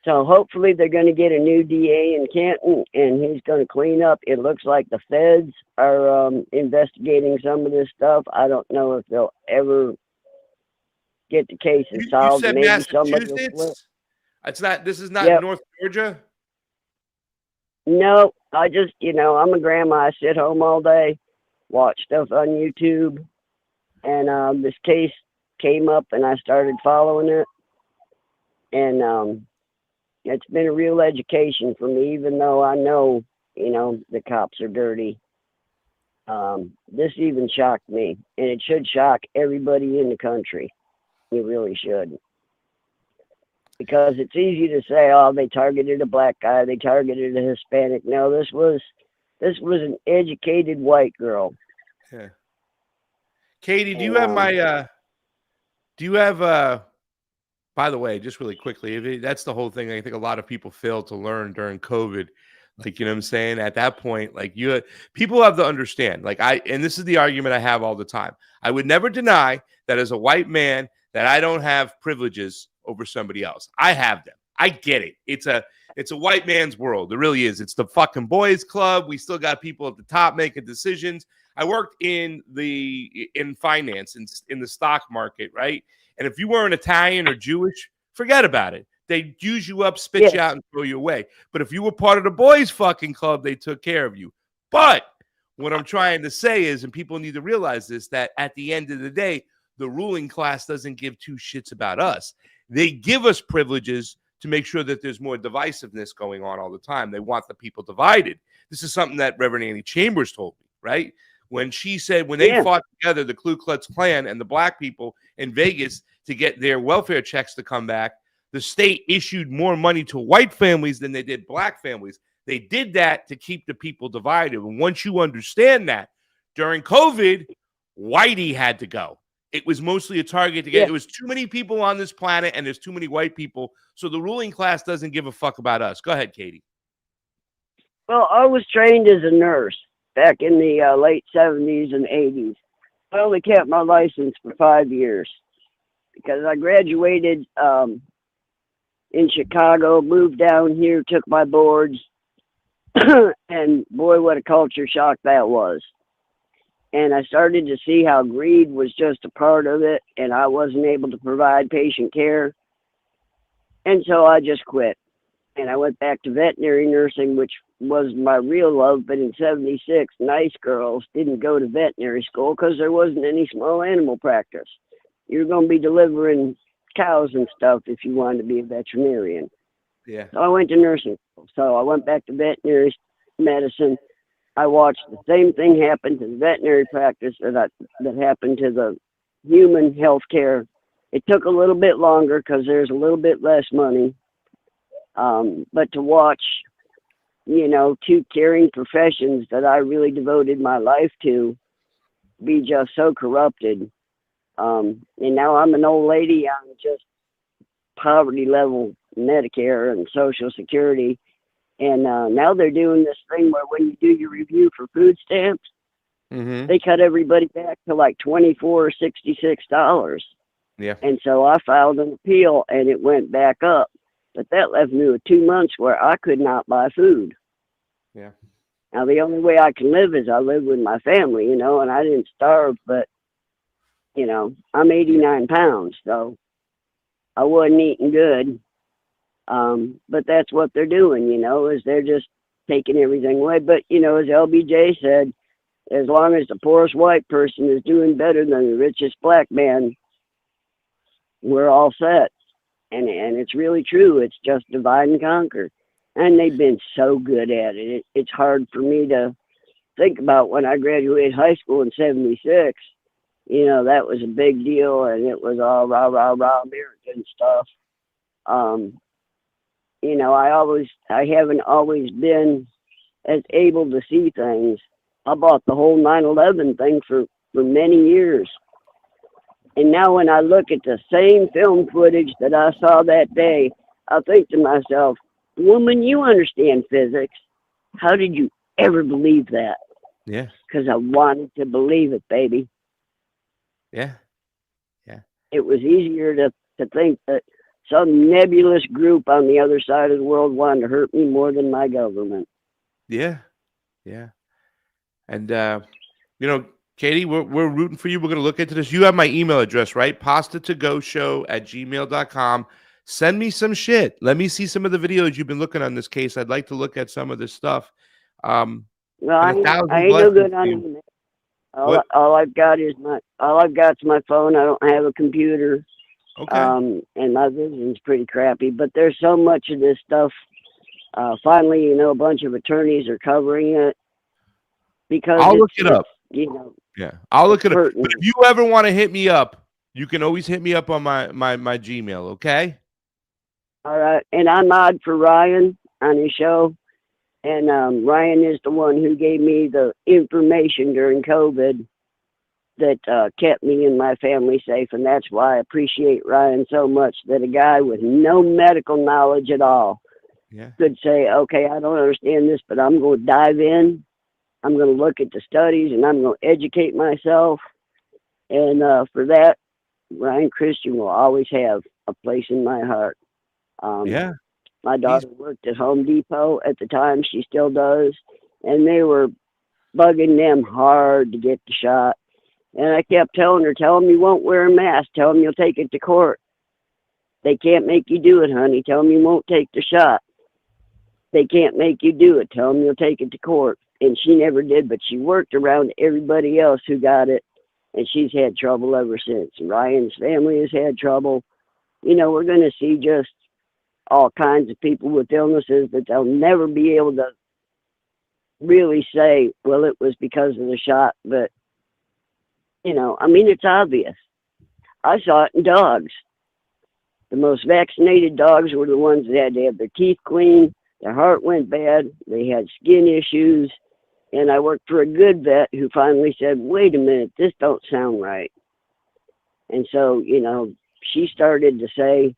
So hopefully they're going to get a new DA in Canton, and he's going to clean up. It looks like the feds are investigating some of this stuff. I don't know if they'll ever get the cases solved. You said Maybe Massachusetts? This is not North Georgia? No, I just, I'm a grandma. I sit home all day, watch stuff on YouTube, and this case came up, and I started following it. And it's been a real education for me, even though I know, the cops are dirty. This even shocked me, and it should shock everybody in the country. It really should. Because it's easy to say, oh, they targeted a black guy, they targeted a Hispanic. No, this was an educated white girl. Yeah. Katie, do you have by the way, just really quickly, that's the whole thing I think a lot of people failed to learn during COVID. Like, you know what I'm saying? At that point, like people have to understand, and this is the argument I have all the time. I would never deny that as a white man that I don't have privileges over somebody else. I have them. I get it. It's a white man's world. It really is. It's the fucking boys club. We still got people at the top making decisions. I worked in finance, in the stock market, right? And if you weren't Italian or Jewish, forget about it. They'd use you up, spit you out, and throw you away. But if you were part of the boys fucking club, they took care of you. But what I'm trying to say is, and people need to realize this, that at the end of the day, the ruling class doesn't give two shits about us. They give us privileges to make sure that there's more divisiveness going on all the time. They want the people divided. This is something that Reverend Annie Chambers told me, right? When she said, when they fought together, the Ku Klux Klan and the black people in Vegas to get their welfare checks to come back, the state issued more money to white families than they did black families. They did that to keep the people divided. And once you understand that, during COVID, Whitey had to go. It was mostly a target to get. It was too many people on this planet, and there's too many white people. So the ruling class doesn't give a fuck about us. Go ahead, Katie. Well, I was trained as a nurse back in the late 70s and 80s. I only kept my license for 5 years because I graduated in Chicago, moved down here, took my boards, and boy, what a culture shock that was. And I started to see how greed was just a part of it, and I wasn't able to provide patient care. And so I just quit. And I went back to veterinary nursing, which was my real love. But in 76, nice girls didn't go to veterinary school because there wasn't any small animal practice. You're going to be delivering cows and stuff if you wanted to be a veterinarian. Yeah. So I went to nursing school. So I went back to veterinary medicine. I watched the same thing happen to the veterinary practice that happened to the human health care. It took a little bit longer because there's a little bit less money. But to watch, two caring professions that I really devoted my life to be just so corrupted. And now I'm an old lady on just poverty level Medicare and Social Security. And now they're doing this thing where when you do your review for food stamps, they cut everybody back to like $24 or $66. Yeah. And so I filed an appeal and it went back up. But that left me with 2 months where I could not buy food. Yeah. Now, the only way I can live is I live with my family, and I didn't starve, but, I'm 89 pounds, so I wasn't eating good. But that's what they're doing, is they're just taking everything away. But, as LBJ said, as long as the poorest white person is doing better than the richest black man, we're all set. And it's really true. It's just divide and conquer. And they've been so good at it. It's hard for me to think about when I graduated high school in 76. That was a big deal, and it was all rah, rah, rah, American stuff. I haven't always been as able to see things. I bought the whole 9/11 thing for many years. And now when I look at the same film footage that I saw that day, I think to myself, woman, you understand physics. How did you ever believe that? Yeah. Because I wanted to believe it, baby. Yeah. Yeah. It was easier to think that some nebulous group on the other side of the world wanted to hurt me more than my government. Yeah. Yeah. And, Katie, we're rooting for you. We're going to look into this. You have my email address, right? pastatogoshow@gmail.com. Send me some shit. Let me see some of the videos you've been looking on this case. I'd like to look at some of this stuff. Well, I ain't no good on email. All I've got is my phone. I don't have a computer. Okay. And my vision's pretty crappy. But there's so much of this stuff. Finally, a bunch of attorneys are covering it. Because I'll look it up. Yeah, I'll look it up. But if you ever want to hit me up, you can always hit me up on my Gmail, okay? All right. And I'm odd for Ryan on his show. And Ryan is the one who gave me the information during COVID that kept me and my family safe. And that's why I appreciate Ryan so much, that a guy with no medical knowledge at all could say, okay, I don't understand this, but I'm going to dive in. I'm going to look at the studies, and I'm going to educate myself. And for that, Ryan Christian will always have a place in my heart. My daughter worked at Home Depot at the time. She still does. And they were bugging them hard to get the shot. And I kept telling her, tell them you won't wear a mask. Tell them you'll take it to court. They can't make you do it, honey. Tell them you won't take the shot. They can't make you do it. Tell them you'll take it to court. And she never did, but she worked around everybody else who got it, and she's had trouble ever since. Ryan's family has had trouble. We're going to see just all kinds of people with illnesses that they'll never be able to really say, well, it was because of the shot. But, it's obvious. I saw it in dogs. The most vaccinated dogs were the ones that had to have their teeth cleaned, their heart went bad, they had skin issues. And I worked for a good vet who finally said, wait a minute, this don't sound right. And so, she started to say,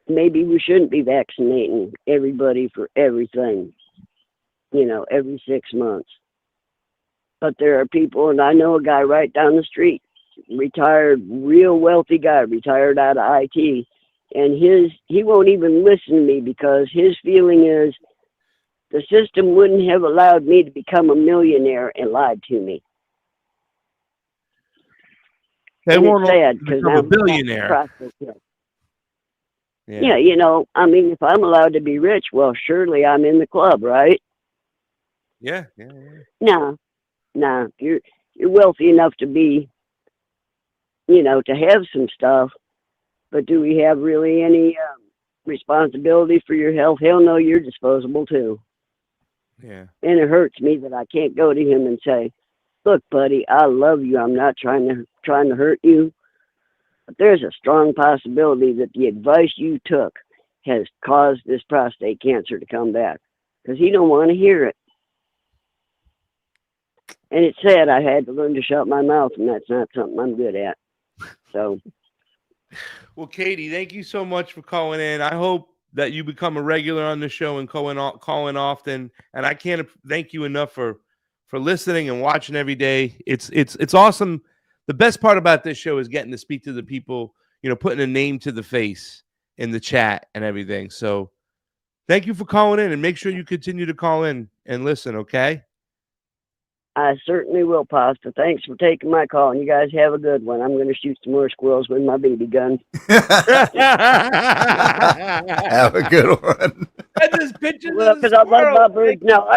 maybe we shouldn't be vaccinating everybody for everything, every 6 months. But there are people, and I know a guy right down the street, retired, real wealthy guy, retired out of IT, and he won't even listen to me because his feeling is the system wouldn't have allowed me to become a millionaire and lied to me. They and won't it's sad because become now a billionaire. Yeah, I mean, if I'm allowed to be rich, well, surely I'm in the club, right? Yeah. Nah, you're wealthy enough to be, to have some stuff, but do we have really any responsibility for your health? Hell no, you're disposable too. Yeah. And it hurts me that I can't go to him and say, look, buddy, I love you. I'm not trying to hurt you. But there's a strong possibility that the advice you took has caused this prostate cancer to come back. Because he don't want to hear it. And it's sad I had to learn to shut my mouth, and that's not something I'm good at. So. Well, Katie, thank you so much for calling in. I hope that you become a regular on the show and calling often. And I can't thank you enough for listening and watching every day. It's awesome. The best part about this show is getting to speak to the people, putting a name to the face in the chat and everything. So thank you for calling in, and make sure you continue to call in and listen, okay? I certainly will, Pasta. Thanks for taking my call, and you guys have a good one. I'm going to shoot some more squirrels with my BB gun. Have a good one. Well, because I love my birds. Now,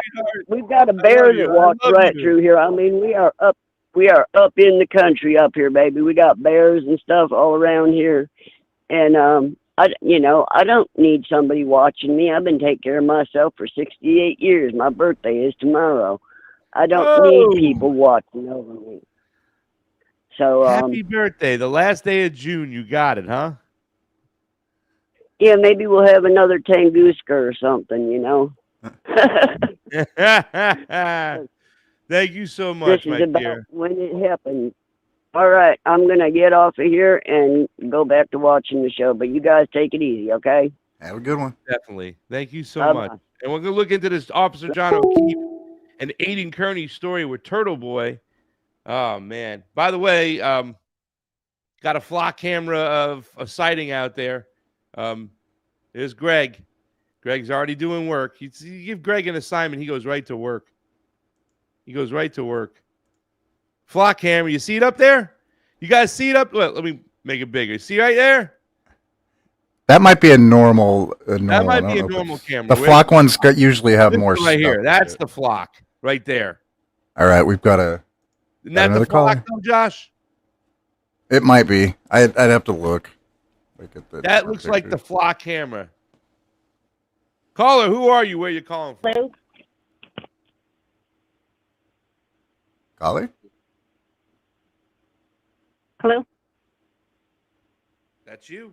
we've got a bear that walks right through here. I mean, we are up in the country up here, baby. We got bears and stuff all around here, and I don't need somebody watching me. I've been taking care of myself for 68 years. My birthday is tomorrow. I don't need people watching over me. So happy birthday. The last day of June. You got it, huh? Yeah, maybe we'll have another Tunguska or something, Thank you so much, this is my about dear. when it happened. All right, I'm going to get off of here and go back to watching the show, but you guys take it easy, okay? Have a good one. Definitely. Thank you so Bye-bye. much. And we're going to look into this Officer John O'Keefe and Aiden Kearney story with Turtle Boy. Oh, man. By the way, got a flock camera of a sighting out there. There's Greg. Greg's already doing work. You give Greg an assignment, he goes right to work. Flock camera. You see it up there? You guys see it up? Let me make it bigger. See right there? That might be a normal. That might be a normal camera. The flock ones usually have more right here. stuff. That's the flock right there. All right, we've got a. Isn't that the flock, though, Josh? It might be. I'd have to look. That looks like the flock camera. Caller, who are you? Where are you calling from? Hello. Caller? Hello. That's you.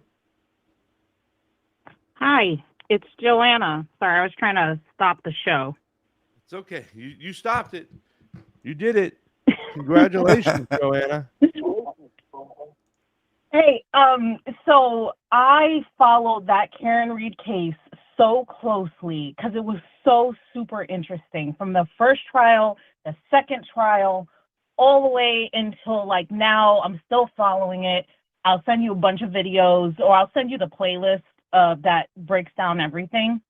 Hi, it's Joanna. Sorry, I was trying to stop the show. It's okay. You stopped it. You did it. Congratulations, Joanna. Hey, so I followed that Karen Reed case so closely because it was so super interesting from the first trial, the second trial, all the way until like now. I'm still following it. I'll send you a bunch of videos, or I'll send you the playlist that breaks down everything.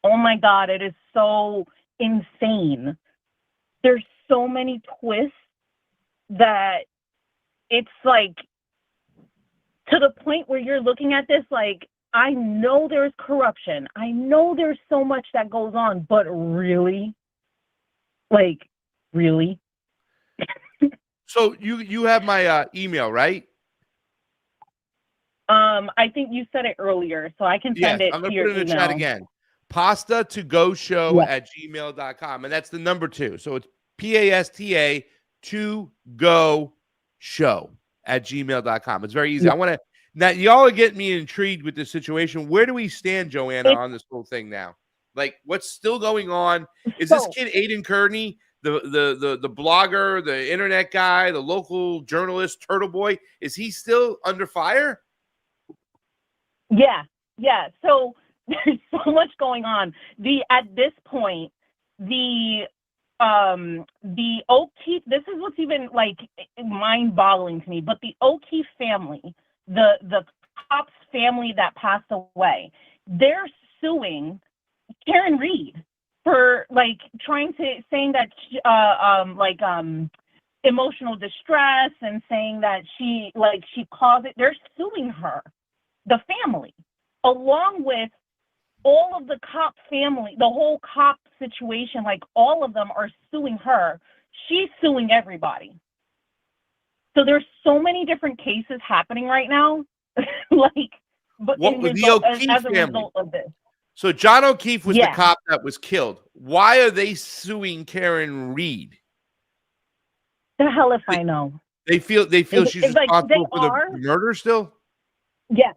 Oh my God, it is so insane. There's so many twists that it's like to the point where you're looking at this like, I know there's corruption. I know there's so much that goes on, but really? Like, really? So you have my email, right? I think you said it earlier, so I can send it I'm going to to your put it in the email. chat again. Pasta to go show at gmail.com. And that's the number 2. So it's PASTA to go show at gmail.com. It's very easy. I want to, now y'all are getting me intrigued with this situation. Where do we stand, Joanna, on this whole thing now? Like, what's still going on? Is this kid Aiden Kearney the blogger, the internet guy, the local journalist, Turtle Boy, is he still under fire? Yeah. So there's so much going on. At this point, the O'Keefe, this is what's even like mind-boggling to me, but the O'Keefe family, the cop's family that passed away, they're suing Karen Reed for like saying that emotional distress, and saying that she caused it. They're suing her, the family, along with all of the cop family, the whole cop situation, like all of them are suing her. She's suing everybody. So there's so many different cases happening right now. But what was the O'Keefe as a family? result of this. So John O'Keefe was the Yeah. cop that was killed. Why are they suing Karen Reed? The hell if I know. They feel she's It's like responsible they for are. the murder still? Yeah.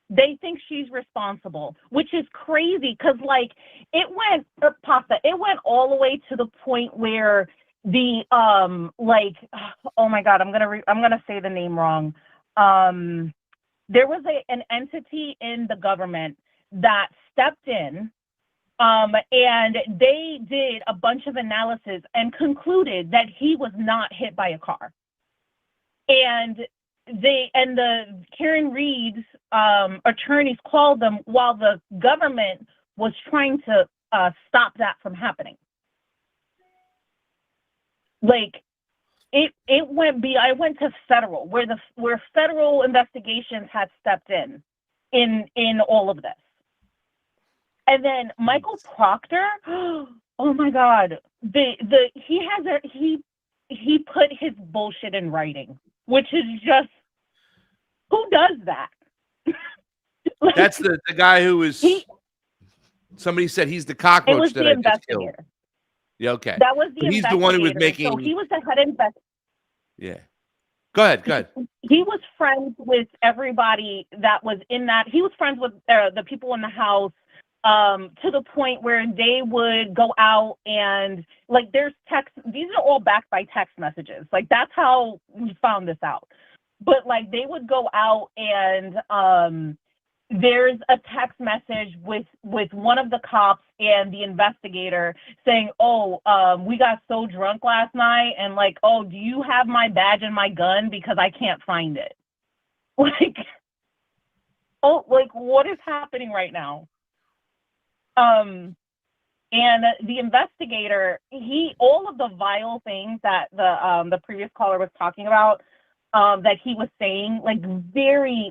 They think she's responsible, which is crazy because, like, it went all the way to the point where the oh my God, I'm gonna say the name wrong. There was an entity in the government that stepped in, and they did a bunch of analysis and concluded that he was not hit by a car. And the Karen Reed's attorneys called them while the government was trying to stop that from happening. Like it went I went to federal, where federal investigations had stepped in all of this. And then Michael Proctor, oh my God, he put his bullshit in writing, which is just, who does that? Like, That's the guy who was. Somebody said he's the cockroach it was that the I just killed. investigator. Yeah, okay. That was the But he's investigator. the one who was making. So he was the head investigator. Yeah. Go ahead. He was friends with everybody that was in that. He was friends with the people in the house, to the point where they would go out and, like, there's text. These are all backed by text messages. Like, that's how we found this out. But, like, they would go out and there's a text message with one of the cops and the investigator saying, we got so drunk last night, and like, oh, do you have my badge and my gun, because I can't find it? Like, what is happening right now? And the investigator, all of the vile things that the previous caller was talking about, that he was saying, like, very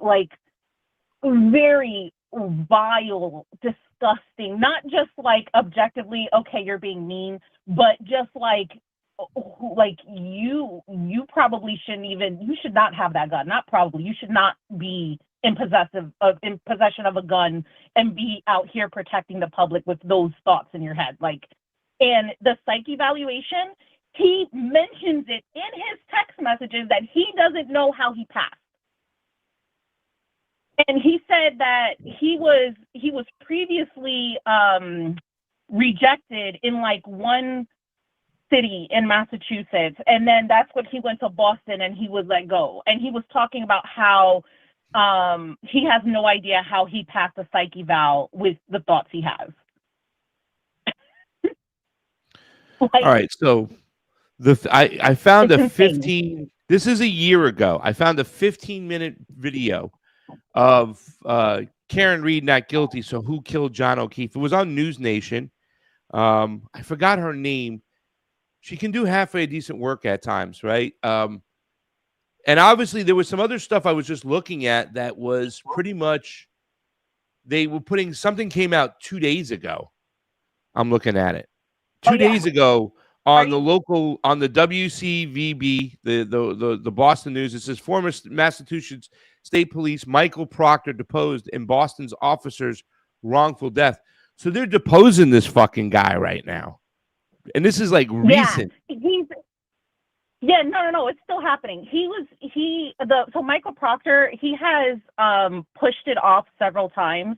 vile, disgusting, not just like objectively, okay, you're being mean, but just like you probably you should not have that gun. Not probably, you should not be in possession of a gun and be out here protecting the public with those thoughts in your head. Like, and the psych evaluation, he mentions it in his text messages that he doesn't know how he passed. And he said that he was previously rejected in like one city in Massachusetts, and then that's when he went to Boston and he was let go. And he was talking about how he has no idea how he passed a psych eval with the thoughts he has. All right, so I found a 15. This is a year ago. I found a 15-minute video of Karen Reed not guilty. So who killed John O'Keefe? It was on News Nation. I forgot her name. She can do halfway decent work at times, right? And obviously there was some other stuff I was just looking at that was pretty much, they were putting, something came out 2 days ago. I'm looking at it. 2 days ago on the local, on the WCVB, the Boston News. It says former Massachusetts State Police Michael Proctor deposed in Boston's officer's wrongful death. So they're deposing this fucking guy right now. And this is like recent. No, it's still happening. So Michael Proctor, he has pushed it off several times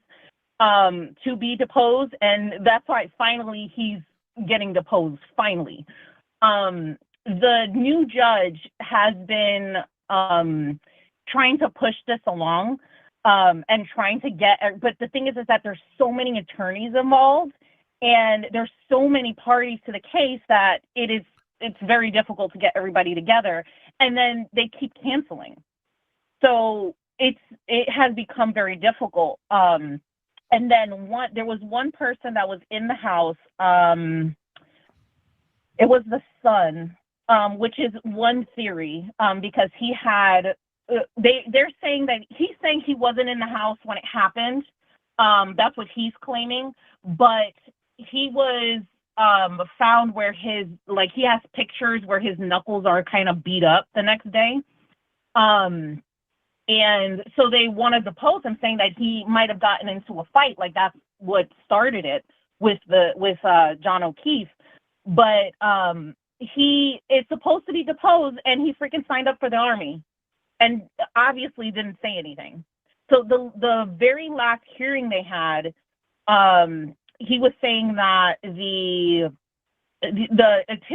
to be deposed, and that's why finally he's getting deposed, finally. The new judge has been trying to push this along and trying to get, but the thing is that there's so many attorneys involved and there's so many parties to the case that it's very difficult to get everybody together, and then they keep canceling. So it has become very difficult. And then there was one person that was in the house. It was the son, which is one theory, because he had. They're saying that he's saying he wasn't in the house when it happened. That's what he's claiming, but he was found where he has pictures where his knuckles are kind of beat up the next day. And so they wanted to depose him, saying that he might have gotten into a fight, like that's what started it with John O'Keefe. But he is supposed to be deposed, and he freaking signed up for the Army, and obviously didn't say anything. So the very last hearing they had, he was saying that his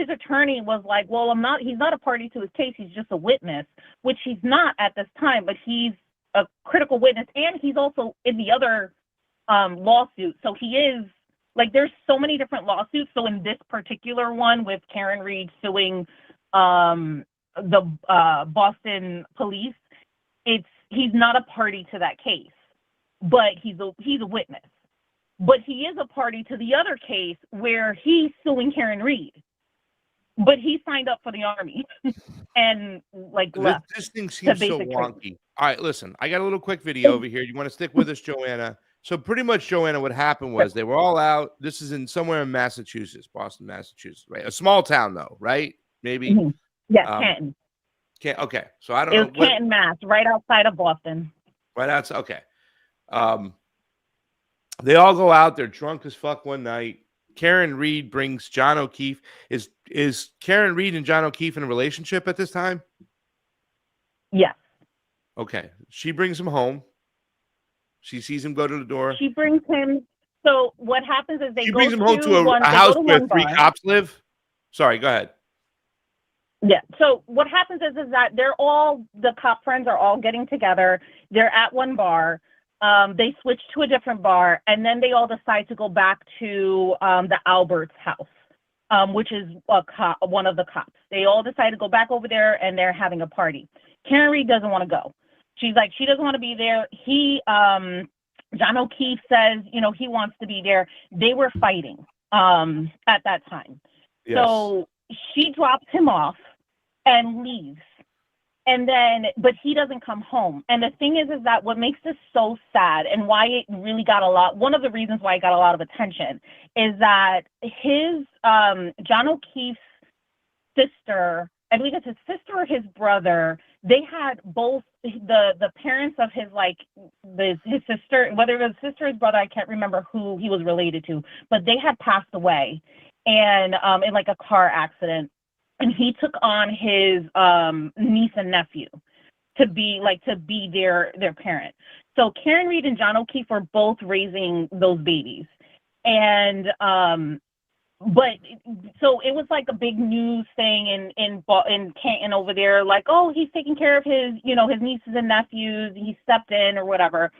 attorney was like, well, he's not a party to his case, he's just a witness, which he's not at this time, but he's a critical witness, and he's also in the other lawsuit. So he is, like, there's so many different lawsuits. So in this particular one with Karen Reed suing the Boston police, he's not a party to that case, but he's a witness. But he is a party to the other case where he's suing Karen Reed, but he signed up for the Army and left. This thing seems so wonky. All right, listen, I got a little quick video over here. You want to stick with us, Joanna? So pretty much, Joanna, what happened was they were all out. This is somewhere in Massachusetts, Boston, Massachusetts, right? A small town, though, right? Maybe. Mm-hmm. Yeah, Canton. Okay, so I don't know. It was Canton, Mass, right outside of Boston. Right outside. Okay. They all go out. They're drunk as fuck one night. Karen Reed brings John O'Keefe. Is Karen Reed and John O'Keefe in a relationship at this time? Yes. Okay. She brings him home. She sees him go to the door. She brings him. So what happens is she brings him home to a house where 3 cops live. Sorry, go ahead. Yeah. So what happens is that the cop friends are all getting together. They're at one bar. They switch to a different bar, and then they all decide to go back to the Albert's house, which is one of the cops. They all decide to go back over there, and they're having a party. Karen Reed doesn't want to go. She's like, she doesn't want to be there. John O'Keefe says, he wants to be there. They were fighting at that time. Yes. So she drops him off and leaves. And then, but he doesn't come home. And the thing is that what makes this so sad and why it really got one of the reasons why it got a lot of attention is that his, John O'Keefe's sister, I believe it's his sister or his brother, they had both the parents of his sister, whether it was sister or his brother, I can't remember who he was related to, but they had passed away and in a car accident. And he took on his niece and nephew to be their parent. So Karen Reed and John O'Keefe were both raising those babies. And but so it was like a big news thing in Canton over there, like, oh, he's taking care of his nieces and nephews, he stepped in or whatever.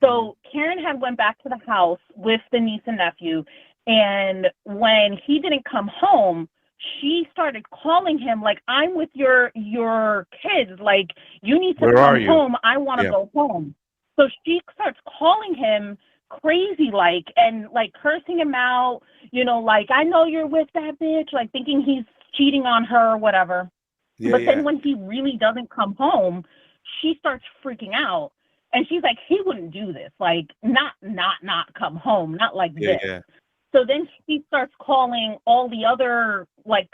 So Karen had went back to the house with the niece and nephew, and when he didn't come home, she started calling him like, I'm with your kids, like, you need to come home, I want to go home. So she starts calling him crazy, and cursing him out, I know you're with that bitch, thinking he's cheating on her or whatever. Then when he really doesn't come home, she starts freaking out, and she's like, he wouldn't do this, not come home, not like this. So then she starts calling all the other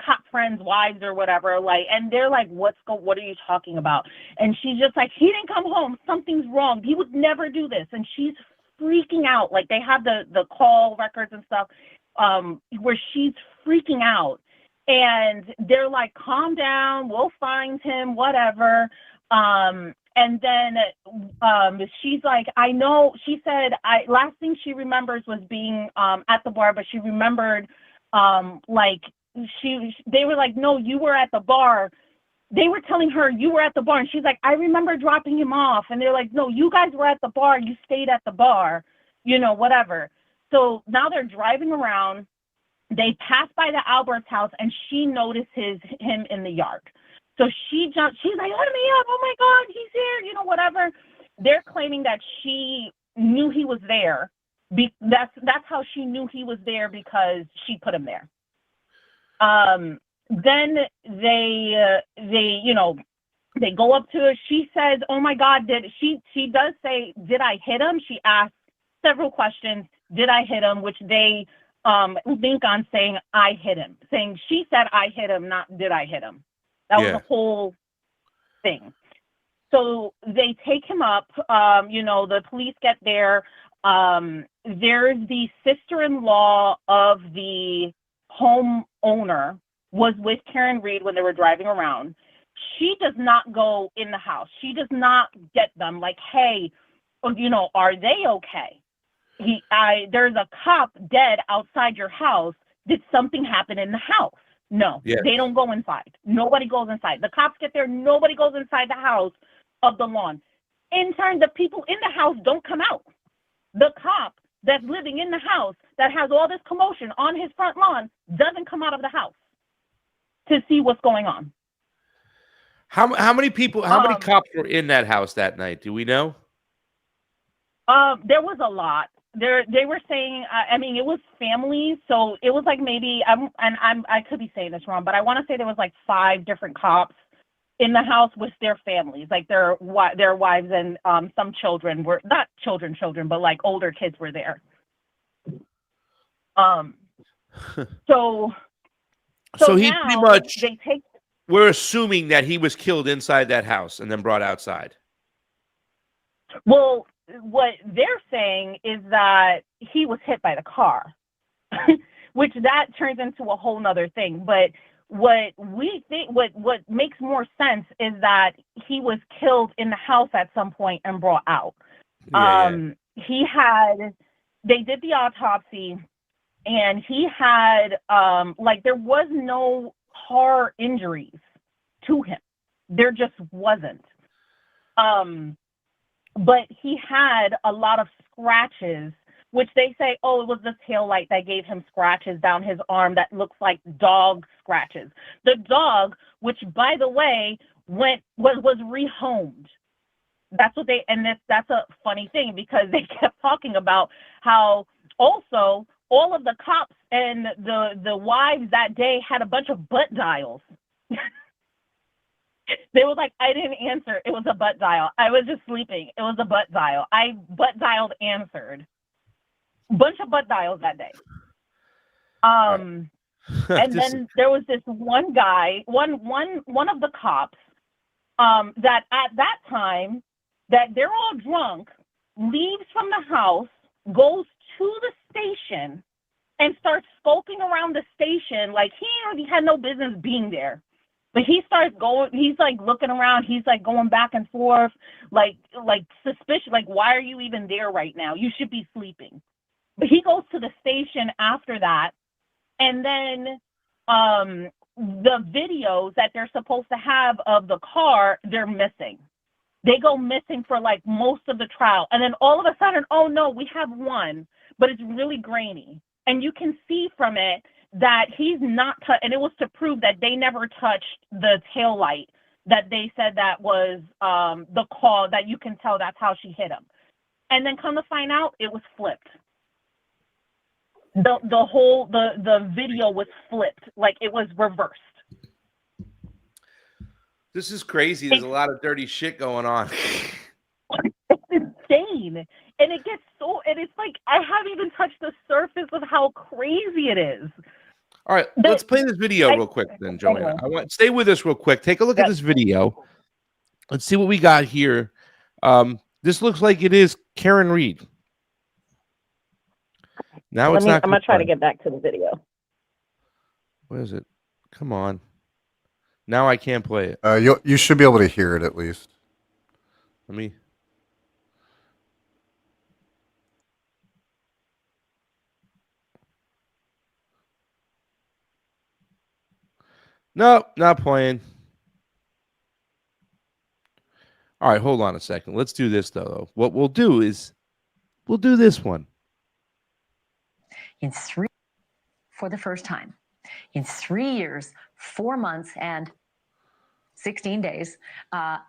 cop friends' wives or whatever, and they're like, what are you talking about? And she's just like, he didn't come home, something's wrong, he would never do this. And she's freaking out. They have the call records and stuff, where she's freaking out, and they're like, calm down, we'll find him, whatever. And then she's like, I know, she said, last thing she remembers was being at the bar, but she remembered they were like, no, you were at the bar. They were telling her you were at the bar, and she's like, I remember dropping him off. And they're like, no, you guys were at the bar. You stayed at the bar, whatever. So now they're driving around. They pass by the Albert's house, and she notices him in the yard. So she jumps. She's like, let me up. Oh, my God, he's here, whatever. They're claiming that she knew he was there. That's how she knew he was there, because she put him there. Then they go up to her. She says, oh, my God, she does say, did I hit him? She asks several questions. Did I hit him? Which they link on saying I hit him, saying she said I hit him, not did I hit him. That was the whole thing. So they take him up. The police get there. There's the sister-in-law of the homeowner was with Karen Reed when they were driving around. She does not go in the house. She does not get them like, hey, are they okay? There's a cop dead outside your house. Did something happen in the house? No, They don't go inside. Nobody goes inside. The cops get there. Nobody goes inside the house of the lawn. In turn, the people in the house don't come out. The cop that's living in the house that has all this commotion on his front lawn doesn't come out of the house to see what's going on. How many cops were in that house that night? Do we know? There was a lot. They were saying, it was families, so it was like maybe I could be saying this wrong, but I want to say there was like 5 different cops in the house with their families, like their wives and some children were not children, but like older kids were there. So he now pretty much. They take. We're assuming that he was killed inside that house and then brought outside. Well, what they're saying is that he was hit by the car, which that turns into a whole nother thing. But what we think, what makes more sense is that he was killed in the house at some point and brought out. They did the autopsy, and he had, there was no car injuries to him. There just wasn't. But he had a lot of scratches, which they say, it was the taillight that gave him scratches down his arm that looks like dog scratches. The dog, which, by the way, was rehomed. That's what that's a funny thing, because they kept talking about how also all of the cops and the wives that day had a bunch of butt dials. They were like, I didn't answer. It was a butt dial. I was just sleeping. It was a butt dial. I butt dialed, answered. Bunch of butt dials that day. And then there was this one guy, one of the cops, that at that time, that they're all drunk, leaves from the house, goes to the station, and starts skulking around the station like he already had no business being there. But he starts going, he's like looking around, he's like going back and forth, like suspicious, like, why are you even there right now? You should be sleeping. But he goes to the station after that, and then the videos that they're supposed to have of the car, they're missing. They go missing for like most of the trial. And then all of a sudden, oh no, we have one, but it's really grainy. And you can see from it that he's not, and it was to prove that they never touched the taillight, that they said that was the call, that you can tell that's how she hit him. And then come to find out, it was flipped. The video was flipped, like it was reversed. This is crazy. There's a lot of dirty shit going on. It's insane. And it gets and it's like, I haven't even touched the surface of how crazy it is. All right, let's play this video real quick then, Joanna. Stay with us real quick. Take a look at this video. Let's see what we got here. This looks like it is Karen Reed. Now I'm going to try to get back to the video. What is it? Come on. Now I can't play it. You should be able to hear it at least. Let me. No, not playing. All right, hold on a second. Let's do this though. What we'll do is we'll do this one. For the first time in 3 years, 4 months, and 16 days,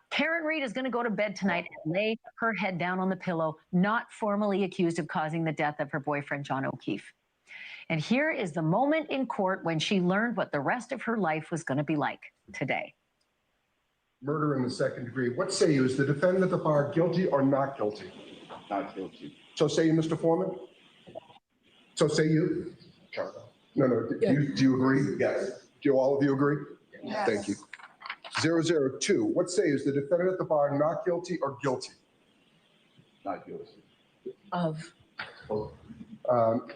Karen Reed is going to go to bed tonight and lay her head down on the pillow, not formally accused of causing the death of her boyfriend, John O'Keefe. And here is the moment in court when she learned what the rest of her life was going to be like today. Murder in the second degree. What say you? Is the defendant at the bar guilty or not guilty? Not guilty. So say you, Mr. Foreman? So say you? No. Do you agree? Yes. Do all of you agree? Yes. Thank you. 002. What say you? Is the defendant at the bar not guilty or guilty? Not guilty. Of?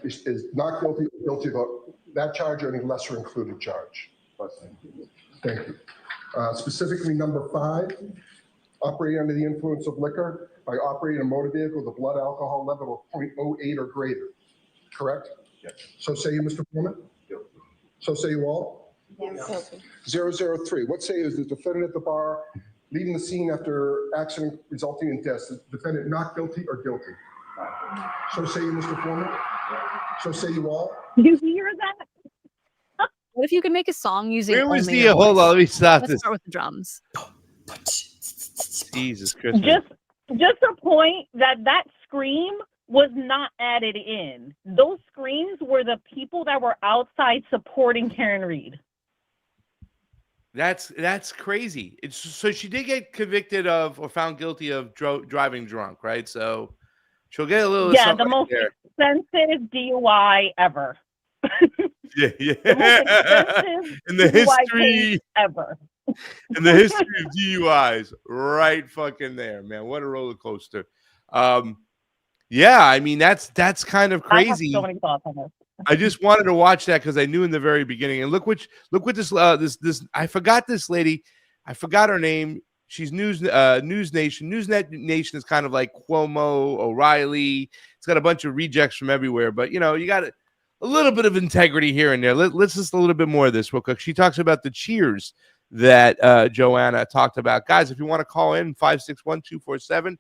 Is not guilty or guilty about that charge or any lesser included charge? Thank you. Specifically, number 5, operating under the influence of liquor by operating a motor vehicle with a blood alcohol level of 0.08 or greater. Correct? Yes. So say you, Mr. Foreman? Guilty. So say you all? Yes. 003. What say you? Is the defendant at the bar leaving the scene after accident resulting in death? Is the defendant not guilty or guilty? Not guilty. So say you, Mr. Foreman? So say you all? You hear that? What if you could make a song using Where was only the your hold voice? on? Let me stop Let's this. start with the drums. Jesus Christ! Just a point that scream was not added in. Those screams were the people that were outside supporting Karen Reed. That's crazy. So she did get convicted of or found guilty of driving drunk, right? So she'll get a little the most expensive DUI ever. Yeah. The most expensive in the DUI history case ever. In the history of DUIs, right fucking there, man. What a roller coaster. Yeah, I mean that's kind of crazy. I have so many thoughts on this. I just wanted to watch that because I knew in the very beginning. And look what this I forgot this lady. I forgot her name. She's News Nation. Nation is kind of like Cuomo, O'Reilly. It's got a bunch of rejects from everywhere, but you got a little bit of integrity here and there. Let's just a little bit more of this real quick. She talks about the cheers that Joanna talked about. Guys, if you want to call in, 561-247-2721.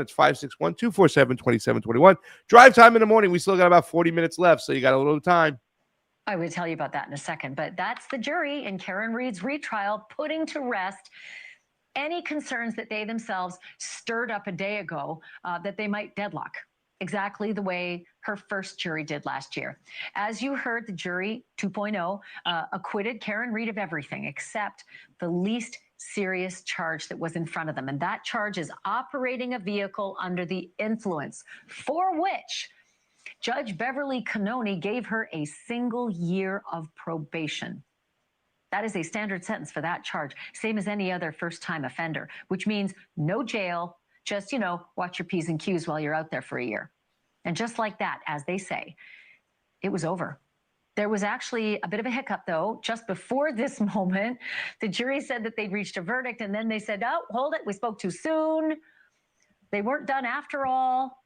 It's 561-247-2721. Drive time in the morning. We still got about 40 minutes left, so you got a little time. I would tell you about that in a second, but that's the jury in Karen Reed's retrial putting to rest any concerns that they themselves stirred up a day ago that they might deadlock, exactly the way her first jury did last year. As you heard, the jury 2.0 acquitted Karen Reed of everything except the least serious charge that was in front of them. And that charge is operating a vehicle under the influence, for which Judge Beverly Cannoni gave her a single year of probation. That is a standard sentence for that charge, same as any other first-time offender, which means no jail, just, watch your P's and Q's while you're out there for a year. And just like that, as they say, it was over. There was actually a bit of a hiccup, though. Just before this moment, the jury said that they'd reached a verdict, and then they said, oh, hold it, we spoke too soon. They weren't done after all.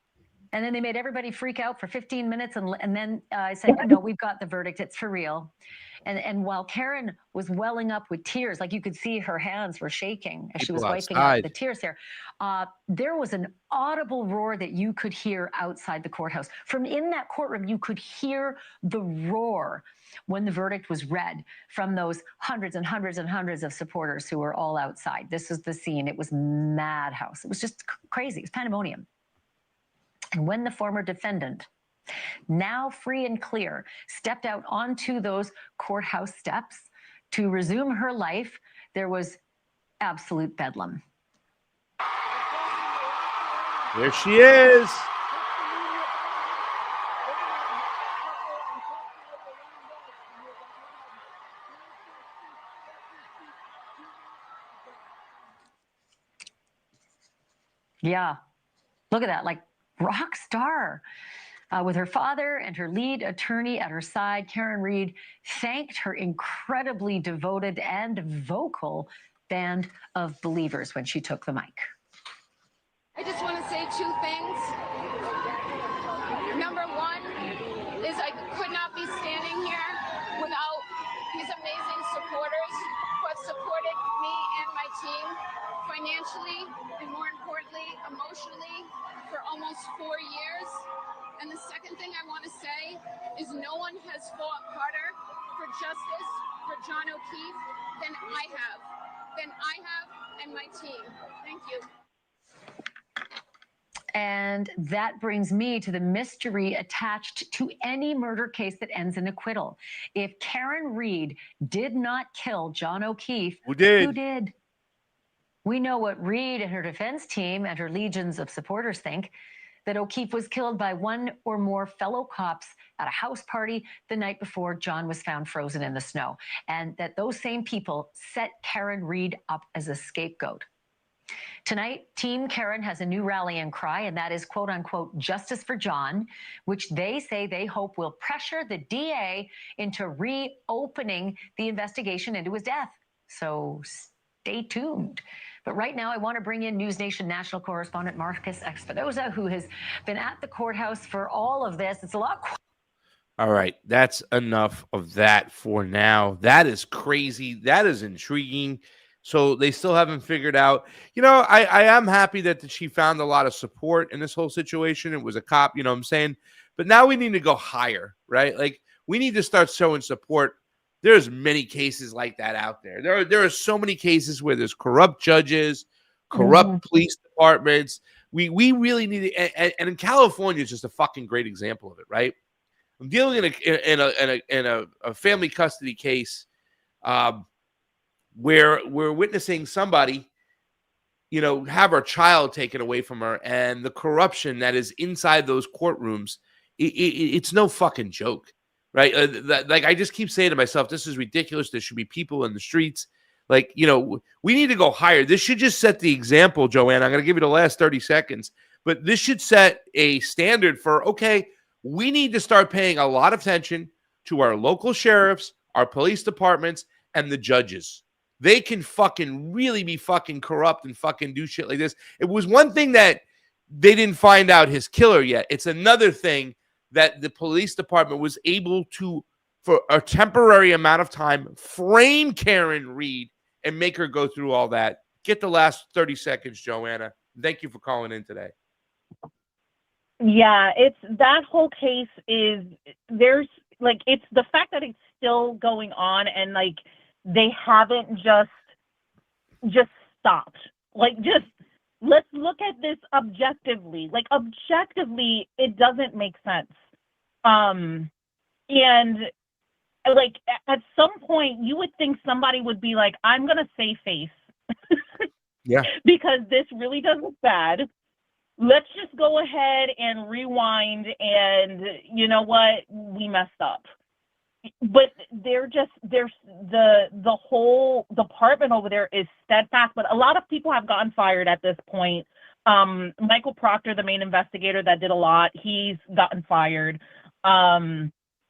And then they made everybody freak out for 15 minutes, and then I said, no, we've got the verdict. It's for real. And while Karen was welling up with tears, like you could see her hands were shaking as she was wiping out the tears there was an audible roar that you could hear outside the courthouse. From in that courtroom, you could hear the roar when the verdict was read from those hundreds and hundreds and hundreds of supporters who were all outside. This is the scene. It was madhouse. It was just crazy. It was pandemonium. And when the former defendant, now free and clear, stepped out onto those courthouse steps to resume her life, there was absolute bedlam. There she is. Yeah, look at that, like rock star. With her father and her lead attorney at her side, Karen Reed thanked her incredibly devoted and vocal band of believers when she took the mic. I just want to say 2 things. Number 1 is I could not be standing here without these amazing me and my team financially and, more importantly, emotionally for almost 4 years. And the second thing I want to say is no one has fought harder for justice for John O'Keefe than I have, and my team. Thank you. And that brings me to the mystery attached to any murder case that ends in acquittal. If Karen Reed did not kill John O'Keefe, Who did? Who did? We know what Reed and her defense team and her legions of supporters think, that O'Keefe was killed by one or more fellow cops at a house party the night before John was found frozen in the snow, and that those same people set Karen Reed up as a scapegoat. Tonight, Team Karen has a new rallying cry, and that is, quote unquote, justice for John, which they say they hope will pressure the DA into reopening the investigation into his death. So stay tuned. But right now, I want to bring in News Nation national correspondent Marcus Espinoza, who has been at the courthouse for all of this. It's a lot. All right, that's enough of that for now. That is crazy. That is intriguing. So they still haven't figured out. You know, I am happy that she found a lot of support in this whole situation. It was a cop, you know what I'm saying? But now we need to go higher, right? Like, we need to start showing support. There's many cases like that out there. There are so many cases where there's corrupt judges, corrupt police departments. We really need to, and in California is just a fucking great example of it, right? I'm dealing in a family custody case where we're witnessing somebody, you know, have her child taken away from her, and the corruption that is inside those courtrooms, it's no fucking joke. Right. Like, I just keep saying to myself, this is ridiculous. There should be people in the streets. Like, you know, we need to go higher. This should just set the example, Joanne. I'm going to give you the last 30 seconds. But this should set a standard for, okay, we need to start paying a lot of attention to our local sheriffs, our police departments, and the judges. They can fucking really be fucking corrupt and fucking do shit like this. It was one thing that they didn't find out his killer yet. It's another thing that the police department was able to, for a temporary amount of time, frame Karen Reed and make her go through all that. Get the last 30 seconds, Joanna. Thank you for calling in today. Yeah, it's that whole case is, there's like, it's the fact that it's still going on, and like they haven't just stopped. Like, just let's look at this objectively. Like, objectively, it doesn't make sense. And like at some point, you would think somebody would be like, I'm gonna save face. Yeah. Because this really does look bad. Let's just go ahead and rewind, and you know what? We messed up. But there's the whole department over there is steadfast, but a lot of people have gotten fired at this point. Michael Proctor, the main investigator that did a lot, he's gotten fired.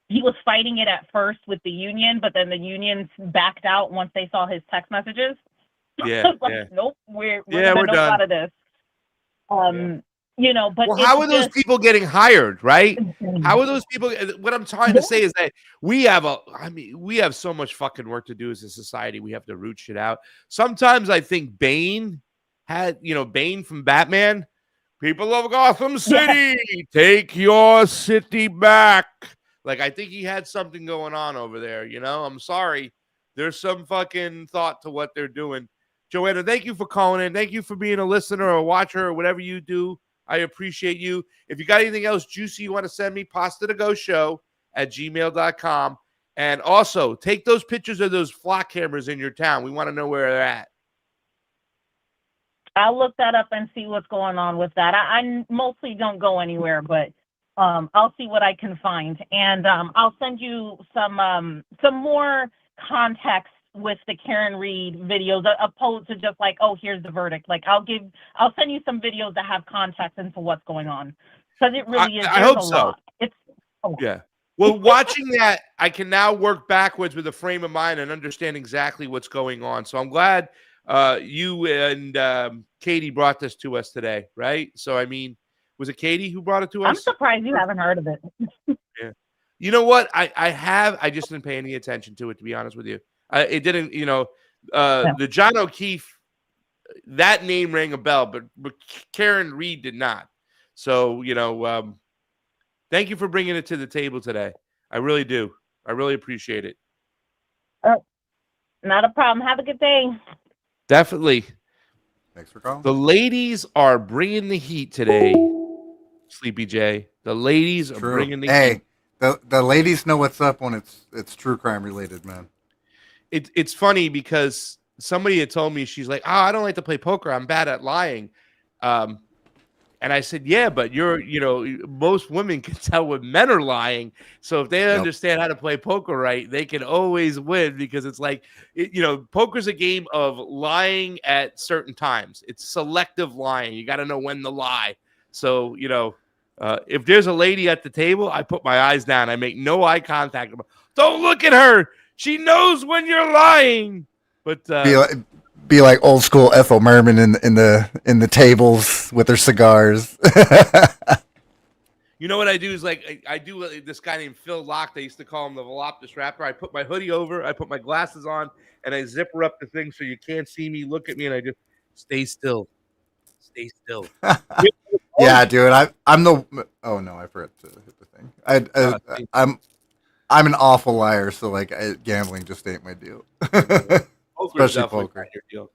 He was fighting it at first with the union, but then the unions backed out once they saw his text messages. Yeah, like, yeah. nope, we're done out of this. You know, but well, how are those people getting hired, right? How are those people? What I'm trying to say is that we have so much fucking work to do as a society. We have to root shit out. Sometimes I think Bane from Batman, people of Gotham City, take your city back. Like, I think he had something going on over there. You know, I'm sorry. There's some fucking thought to what they're doing. Joanna, thank you for calling in. Thank you for being a listener or a watcher or whatever you do. I appreciate you. If you got anything else juicy you want to send me, pasta2go@gmail.com. And also, take those pictures of those flock cameras in your town. We want to know where they're at. I'll look that up and see what's going on with that. I mostly don't go anywhere, but I'll see what I can find. And I'll send you some more context with the Karen Reed videos, opposed to just like, oh, here's the verdict. Like, I'll send you some videos that have context into what's going on, because it really is. I hope so. Lot. Yeah. Well, watching that, I can now work backwards with a frame of mind and understand exactly what's going on. So I'm glad you and Katie brought this to us today, right? So, I mean, was it Katie who brought it to us? I'm surprised you haven't heard of it. Yeah. You know what? I have. I just didn't pay any attention to it, to be honest with you. It didn't, The John O'Keefe, that name rang a bell, but Karen Reed did not. So, thank you for bringing it to the table today. I really do. I really appreciate it. Not a problem. Have a good day. Definitely. Thanks for calling. The ladies are bringing the heat today, Sleepy J. The ladies are bringing the heat. The ladies know what's up when it's true crime related, man. It's funny because somebody had told me, she's like, I don't like to play poker. I'm bad at lying. And I said, yeah, but most women can tell when men are lying. So if they understand how to play poker right, they can always win, because it's like, poker's a game of lying at certain times. It's selective lying. You got to know when to lie. So, if there's a lady at the table, I put my eyes down. I make no eye contact. Don't look at her. She knows when you're lying. But be like old school Ethel Merman in the tables with her cigars. You know what I do is, like, I do this guy named Phil Locke. They used to call him the Voluptuous Rapper. I put my hoodie over, I put my glasses on, and I zipper up the thing so you can't see me, look at me, and I just stay still. Stay still. Yeah, dude. I'm the. Oh no, I forgot to hit the thing. I'm an awful liar, so like gambling just ain't my deal. Especially poker. Deal.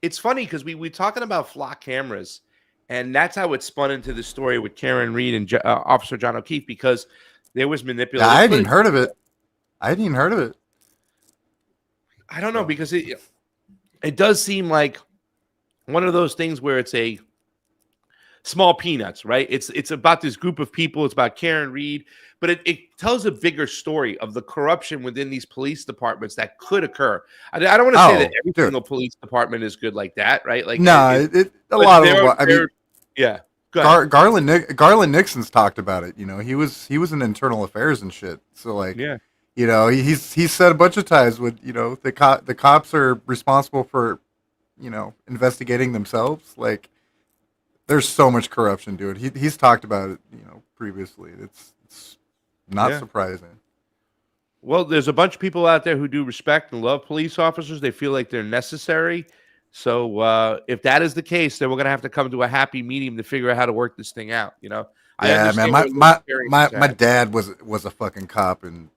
It's funny because we talking about flock cameras, and that's how it spun into the story with Karen Reed and Officer John O'Keefe, because there was manipulation. I hadn't even heard of it. I don't know, because it does seem like one of those things where it's a small peanuts, right? It's about this group of people. It's about Karen Reed, but it tells a bigger story of the corruption within these police departments that could occur. I don't want to say that every single police department is good like that, right? Like, no, a lot of them. I mean, yeah. Garland Nixon's talked about it. He was in internal affairs and shit. So like, yeah. He's said a bunch of times with the cops are responsible for investigating themselves. Like, there's so much corruption, dude. He's talked about it, previously. It's not surprising. Well, there's a bunch of people out there who do respect and love police officers. They feel like they're necessary. So if that is the case, then we're gonna have to come to a happy medium to figure out how to work this thing out. Yeah, man. My dad was a fucking cop, and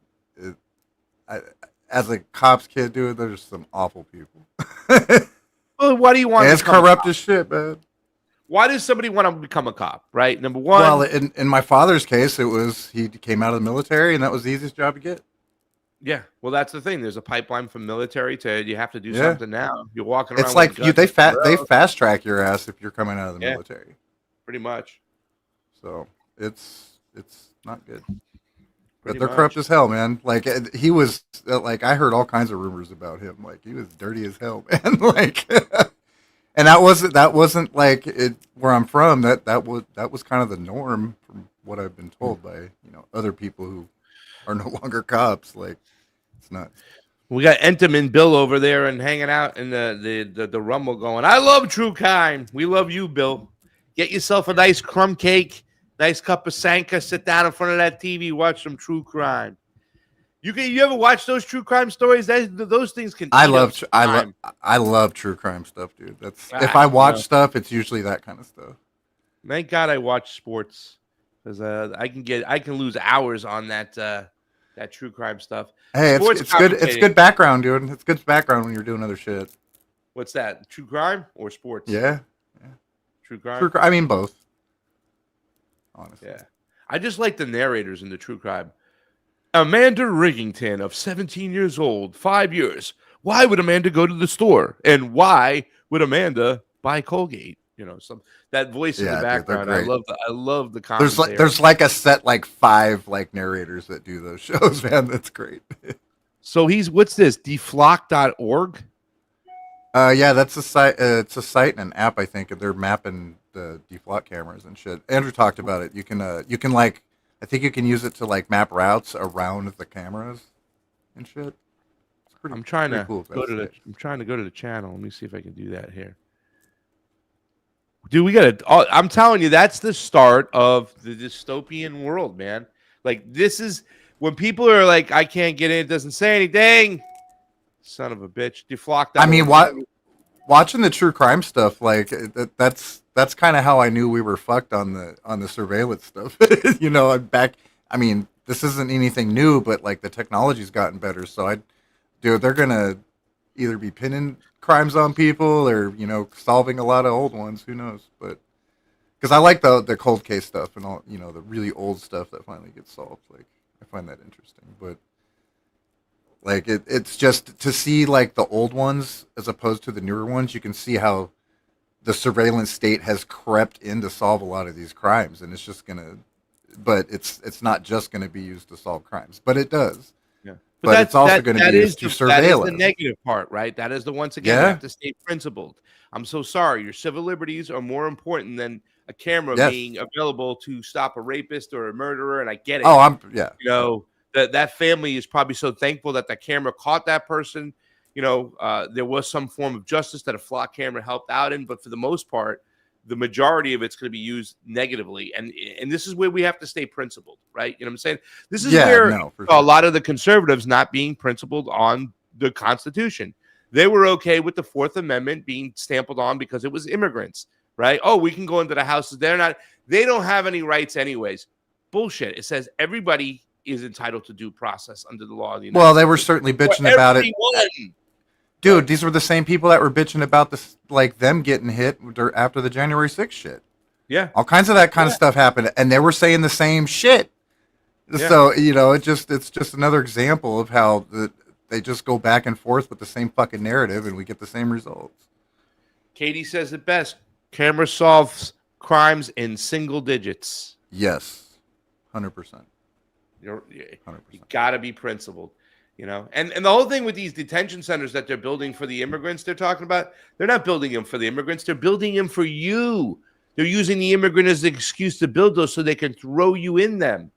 as a cop's kid, dude, there's some awful people. Well, what do you want? It's corrupt as shit, man. Why does somebody want to become a cop, right? Number one. Well, in my father's case, it was he came out of the military, and that was the easiest job to get. Yeah, well, that's the thing. There's a pipeline from military to you have to do something now. You're walking around. It's like they fast track your ass if you're coming out of the military. Pretty much. So it's not good. But they're corrupt as hell, man. Like he was like I heard all kinds of rumors about him. Like he was dirty as hell, man. Like. And that wasn't like it where I'm from. That was kind of the norm from what I've been told by other people who are no longer cops. Like it's not. We got Enterman Bill over there and hanging out in the rumble going, I love true crime. We love you, Bill. Get yourself a nice crumb cake, nice cup of Sanka, sit down in front of that TV, watch some true crime. You ever watch those true crime stories? Those things can. I love true crime stuff, dude. If I watch stuff, it's usually that kind of stuff. Thank God I watch sports, because I can lose hours on that true crime stuff. Hey, it's good. It's good background, dude. It's good background when you're doing other shit. What's that? True crime or sports? Yeah. True crime. I mean both. Honestly. Yeah, I just like the narrators in the true crime. Amanda Riggington, of 17 years old, 5 years. Why would Amanda go to the store? And why would Amanda buy Colgate? That voice in the background. Dude, I love the commentary. There's like a set like 5 like narrators that do those shows, man. That's great. So what's this? deflock.org? Yeah, that's a site. It's a site and an app, I think, and they're mapping the deflock cameras and shit. Andrew talked about it. You can like. I think you can use it to like map routes around the cameras and shit. I'm trying to go to the channel. Let me see if I can do that here. Dude, I'm telling you, that's the start of the dystopian world, man. Like, this is when people are like, I can't get in, it doesn't say anything. Son of a bitch. Deflocked. I mean, watching the true crime stuff, like that's kind of how I knew we were fucked on the surveillance stuff. You know, I mean, this isn't anything new, but like the technology's gotten better. So they're gonna either be pinning crimes on people or, you know, solving a lot of old ones. Who knows? But because I like the cold case stuff and all, you know, the really old stuff that finally gets solved. Like, I find that interesting. But like it's just to see like the old ones as opposed to the newer ones. You can see how the surveillance state has crept in to solve a lot of these crimes, and it's just gonna. But it's not just going to be used to solve crimes, but it does. Yeah. But it's also going to be used to surveil That is the us. negative part, right? That is the once again, you have to stay principled. I'm so sorry. Your civil liberties are more important than a camera being available to stop a rapist or a murderer. And I get it. Oh, You know, that family is probably so thankful that the camera caught that person. You know, there was some form of justice that a flock camera helped out in, but for the most part, the majority of it's going to be used negatively. And this is where we have to stay principled, right? You know what I'm saying? This is where a lot of the conservatives not being principled on the Constitution. They were okay with the Fourth Amendment being stamped on because it was immigrants, right? Oh, we can go into the houses. They don't have any rights anyways. Bullshit. It says everybody is entitled to due process under the law of the United States. Well, they were certainly bitching about it. Dude, these were the same people that were bitching about this, like them getting hit after the January 6th shit. Yeah. All kinds of that kind of stuff happened. And they were saying the same shit. Yeah. So, you know, it's just another example of how they just go back and forth with the same fucking narrative and we get the same results. Katie says it best. Camera solves crimes in single digits. Yes. 100%. You got to be principled. You know, and the whole thing with these detention centers that they're building for the immigrants they're talking about, they're not building them for the immigrants. They're building them for you. They're using the immigrant as the excuse to build those so they can throw you in them.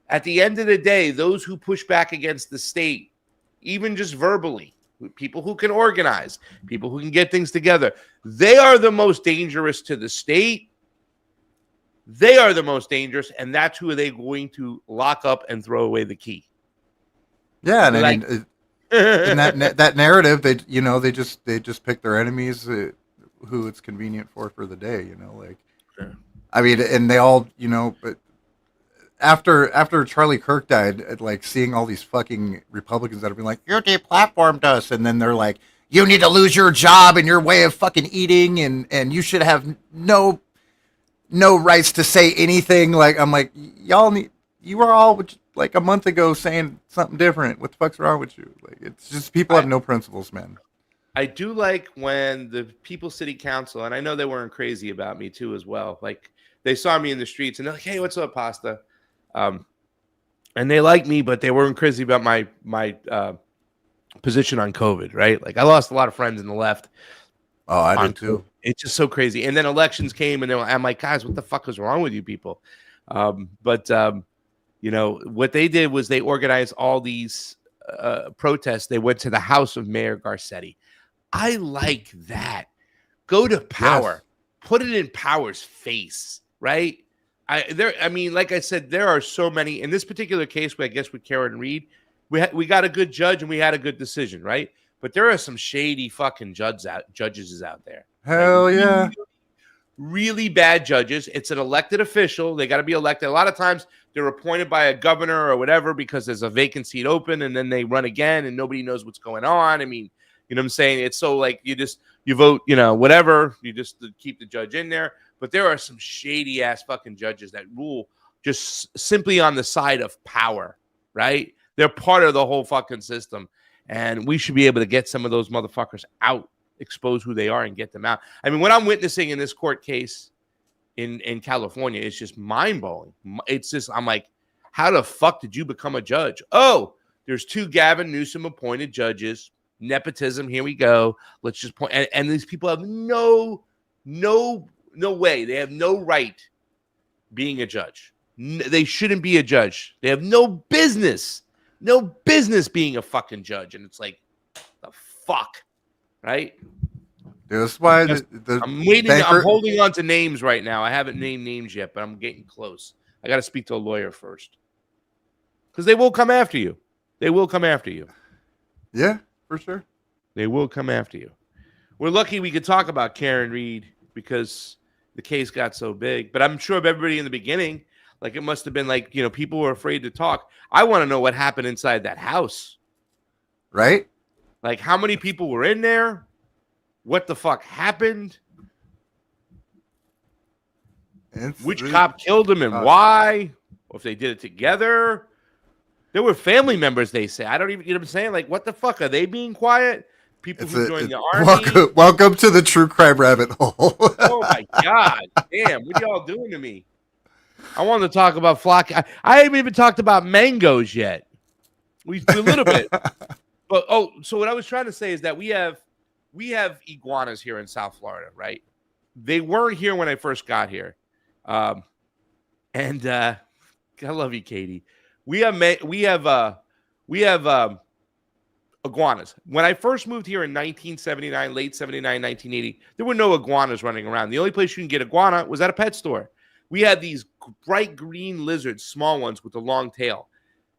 At the end of the day, those who push back against the state, even just verbally, people who can organize, people who can get things together, they are the most dangerous to the state. They are the most dangerous, and that's who they're going to lock up and throw away the key. Yeah, and I mean, in that narrative, they just pick their enemies who it's convenient for the day. You know, like, I mean, and they all, you know, but after Charlie Kirk died, like seeing all these fucking Republicans that have been like, "You deplatformed us," and then they're like, "You need to lose your job and your way of fucking eating, and you should have no rights to say anything." Like, I'm like, you were all like a month ago saying something different. What the fuck's wrong with you? Like, it's just people have no principles, man. I do like when the People's City Council, and I know they weren't crazy about me too as well. Like, they saw me in the streets and they're like, "Hey, what's up, Pasta?" And they like me, but they weren't crazy about my position on COVID, right? Like, I lost a lot of friends in the left. Oh, I did too. It's just so crazy. And then elections came, and I'm like, guys, what the fuck is wrong with you people? You know, what they did was they organized all these protests. They went to the house of Mayor Garcetti. I like that. Go to power. Yes. Put it in power's face, right? I mean, like I said, there are so many. In this particular case, I guess with Karen Reed, we got a good judge and we had a good decision, right? But there are some shady fucking judges out there. Hell yeah. Really bad judges. It's an elected official. They got to be elected. A lot of times they're appointed by a governor or whatever because there's a vacant seat open and then they run again and nobody knows what's going on. I mean, you know what I'm saying? It's so like you vote, you know, whatever. You just keep the judge in there. But there are some shady ass fucking judges that rule just simply on the side of power, right? They're part of the whole fucking system. And we should be able to get some of those motherfuckers out, expose who they are and get them out. I mean, what I'm witnessing in this court case in California is just mind-blowing. It's just, I'm like, how the fuck did you become a judge? Oh, there's 2 Gavin Newsom appointed judges. Nepotism, here we go. Let's just point. And these people have no way. They have no right being a judge. They shouldn't be a judge. They have no business being a fucking judge. And it's like, the fuck, right? That's why I'm waiting. I'm holding on to names right now. I haven't named names yet, but I'm getting close. I got to speak to a lawyer first because they will come after you. They will come after you. Yeah, for sure. They will come after you. We're lucky we could talk about Karen Reed because the case got so big. But I'm sure of everybody in the beginning, like it must have been like, people were afraid to talk. I want to know what happened inside that house. Right? Like how many people were in there? What the fuck happened? Which cop killed him and why? Or if they did it together. There were family members, they say. I don't even, you know what I'm saying? Like, what the fuck? Are they being quiet? People who joined the army? Welcome to the true crime rabbit hole. Oh, my God. Damn, what are y'all doing to me? I wanted to talk about flock. I haven't even talked about mangoes yet. We do a little bit. But, so what I was trying to say is that we have iguanas here in South Florida, right? They weren't here when I first got here. I love you, Katie. We have iguanas. When I first moved here in 1979, late 79, 1980, there were no iguanas running around. The only place you can get iguana was at a pet store. We had these bright green lizards, small ones with a long tail.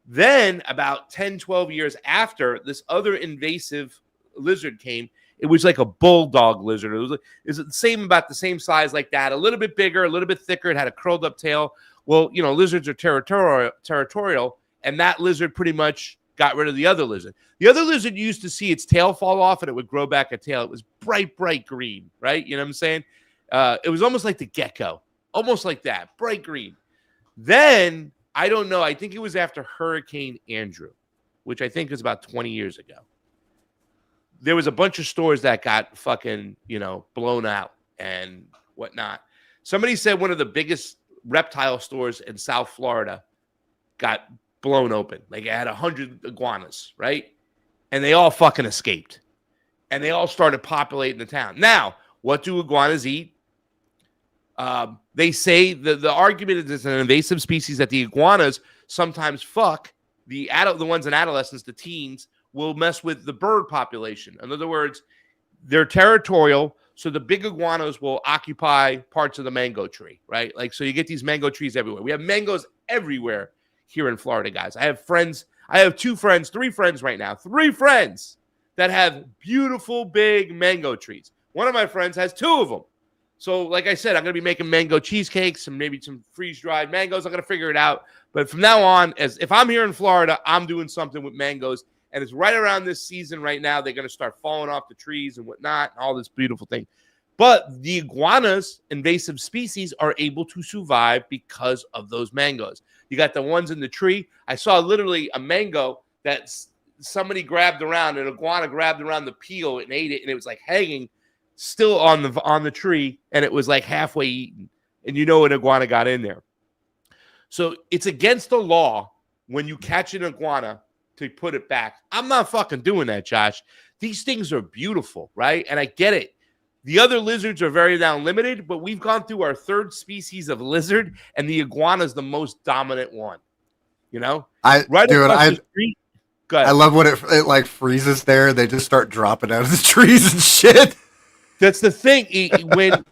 Then about 10, 12 years after, this other invasive lizard came. It was like a bulldog lizard. It was about the same size like that, a little bit bigger, a little bit thicker. It had a curled up tail. Well, lizards are territorial, and that lizard pretty much got rid of the other lizard. The other lizard used to see its tail fall off, and it would grow back a tail. It was bright, bright green, right? You know what I'm saying? It was almost like the gecko, almost like that, bright green. Then, I don't know, I think it was after Hurricane Andrew, which I think was about 20 years ago. There was a bunch of stores that got fucking, blown out and whatnot. Somebody said one of the biggest reptile stores in South Florida got blown open. Like it had 100 iguanas, right? And they all fucking escaped. And they all started populating the town. Now, what do iguanas eat? They say the argument is it's an invasive species that the iguanas sometimes fuck the ones in adolescence, the teens, will mess with the bird population. In other words, they're territorial, so the big iguanas will occupy parts of the mango tree, right? Like, so you get these mango trees everywhere. We have mangoes everywhere here in Florida, guys. I have three friends right now, 3 friends that have beautiful big mango trees. One of my friends has 2 of them. So, like I said, I'm going to be making mango cheesecakes and maybe some freeze-dried mangoes. I'm going to figure it out. But from now on, if I'm here in Florida, I'm doing something with mangoes. And it's right around this season right now. They're going to start falling off the trees and whatnot, and all this beautiful thing. But the iguanas, invasive species, are able to survive because of those mangoes. You got the ones in the tree. I saw literally a mango that somebody grabbed around, an iguana grabbed around the peel and ate it, and it was like hanging still on the tree, and it was like halfway eaten. And an iguana got in there. So it's against the law when you catch an iguana to put it back. I'm not fucking doing that, Josh. These things are beautiful, right? And I get it. The other lizards are very now limited, but we've gone through our 3rd species of lizard, and the iguana is the most dominant one. I love when it like freezes there. They just start dropping out of the trees and shit. That's the thing. When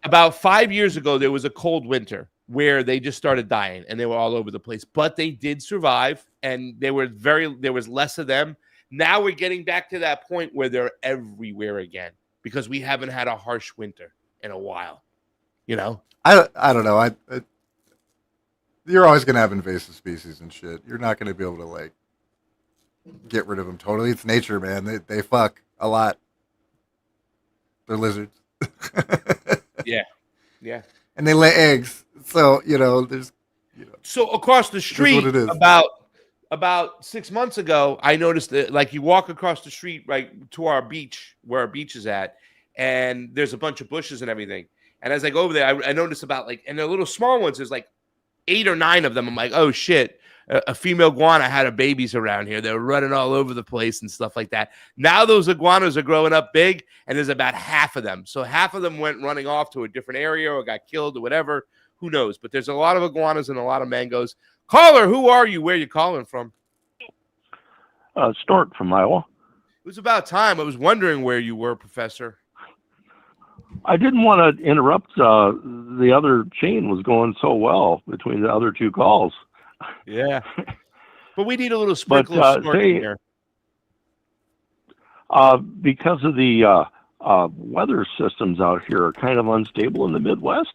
about 5 years ago, there was a cold winter where they just started dying and they were all over the place, but they did survive, and there was less of them. Now we're getting back to that point where they're everywhere again because we haven't had a harsh winter in a while. I don't know. You're always going to have invasive species and shit. You're not going to be able to like get rid of them totally. It's nature, man. They fuck a lot. They're lizards. Yeah. And they lay eggs. So, there's So across the street about 6 months ago, I noticed that like you walk across the street right to our beach, where our beach is at, and there's a bunch of bushes and everything. And as I go over there, I noticed and the little small ones, there's like 8 or 9 of them. I'm like, oh shit. A female iguana had her babies around here. They were running all over the place and stuff like that. Now those iguanas are growing up big, and there's about half of them. So half of them went running off to a different area or got killed or whatever. Who knows? But there's a lot of iguanas and a lot of mangoes. Caller, who are you? Where are you calling from? Stuart from Iowa. It was about time. I was wondering where you were, Professor. I didn't want to interrupt. The other chain was going so well between the other 2 calls. Yeah. But we need a little sprinkle of snorting here. Because of the weather systems out here are kind of unstable in the Midwest.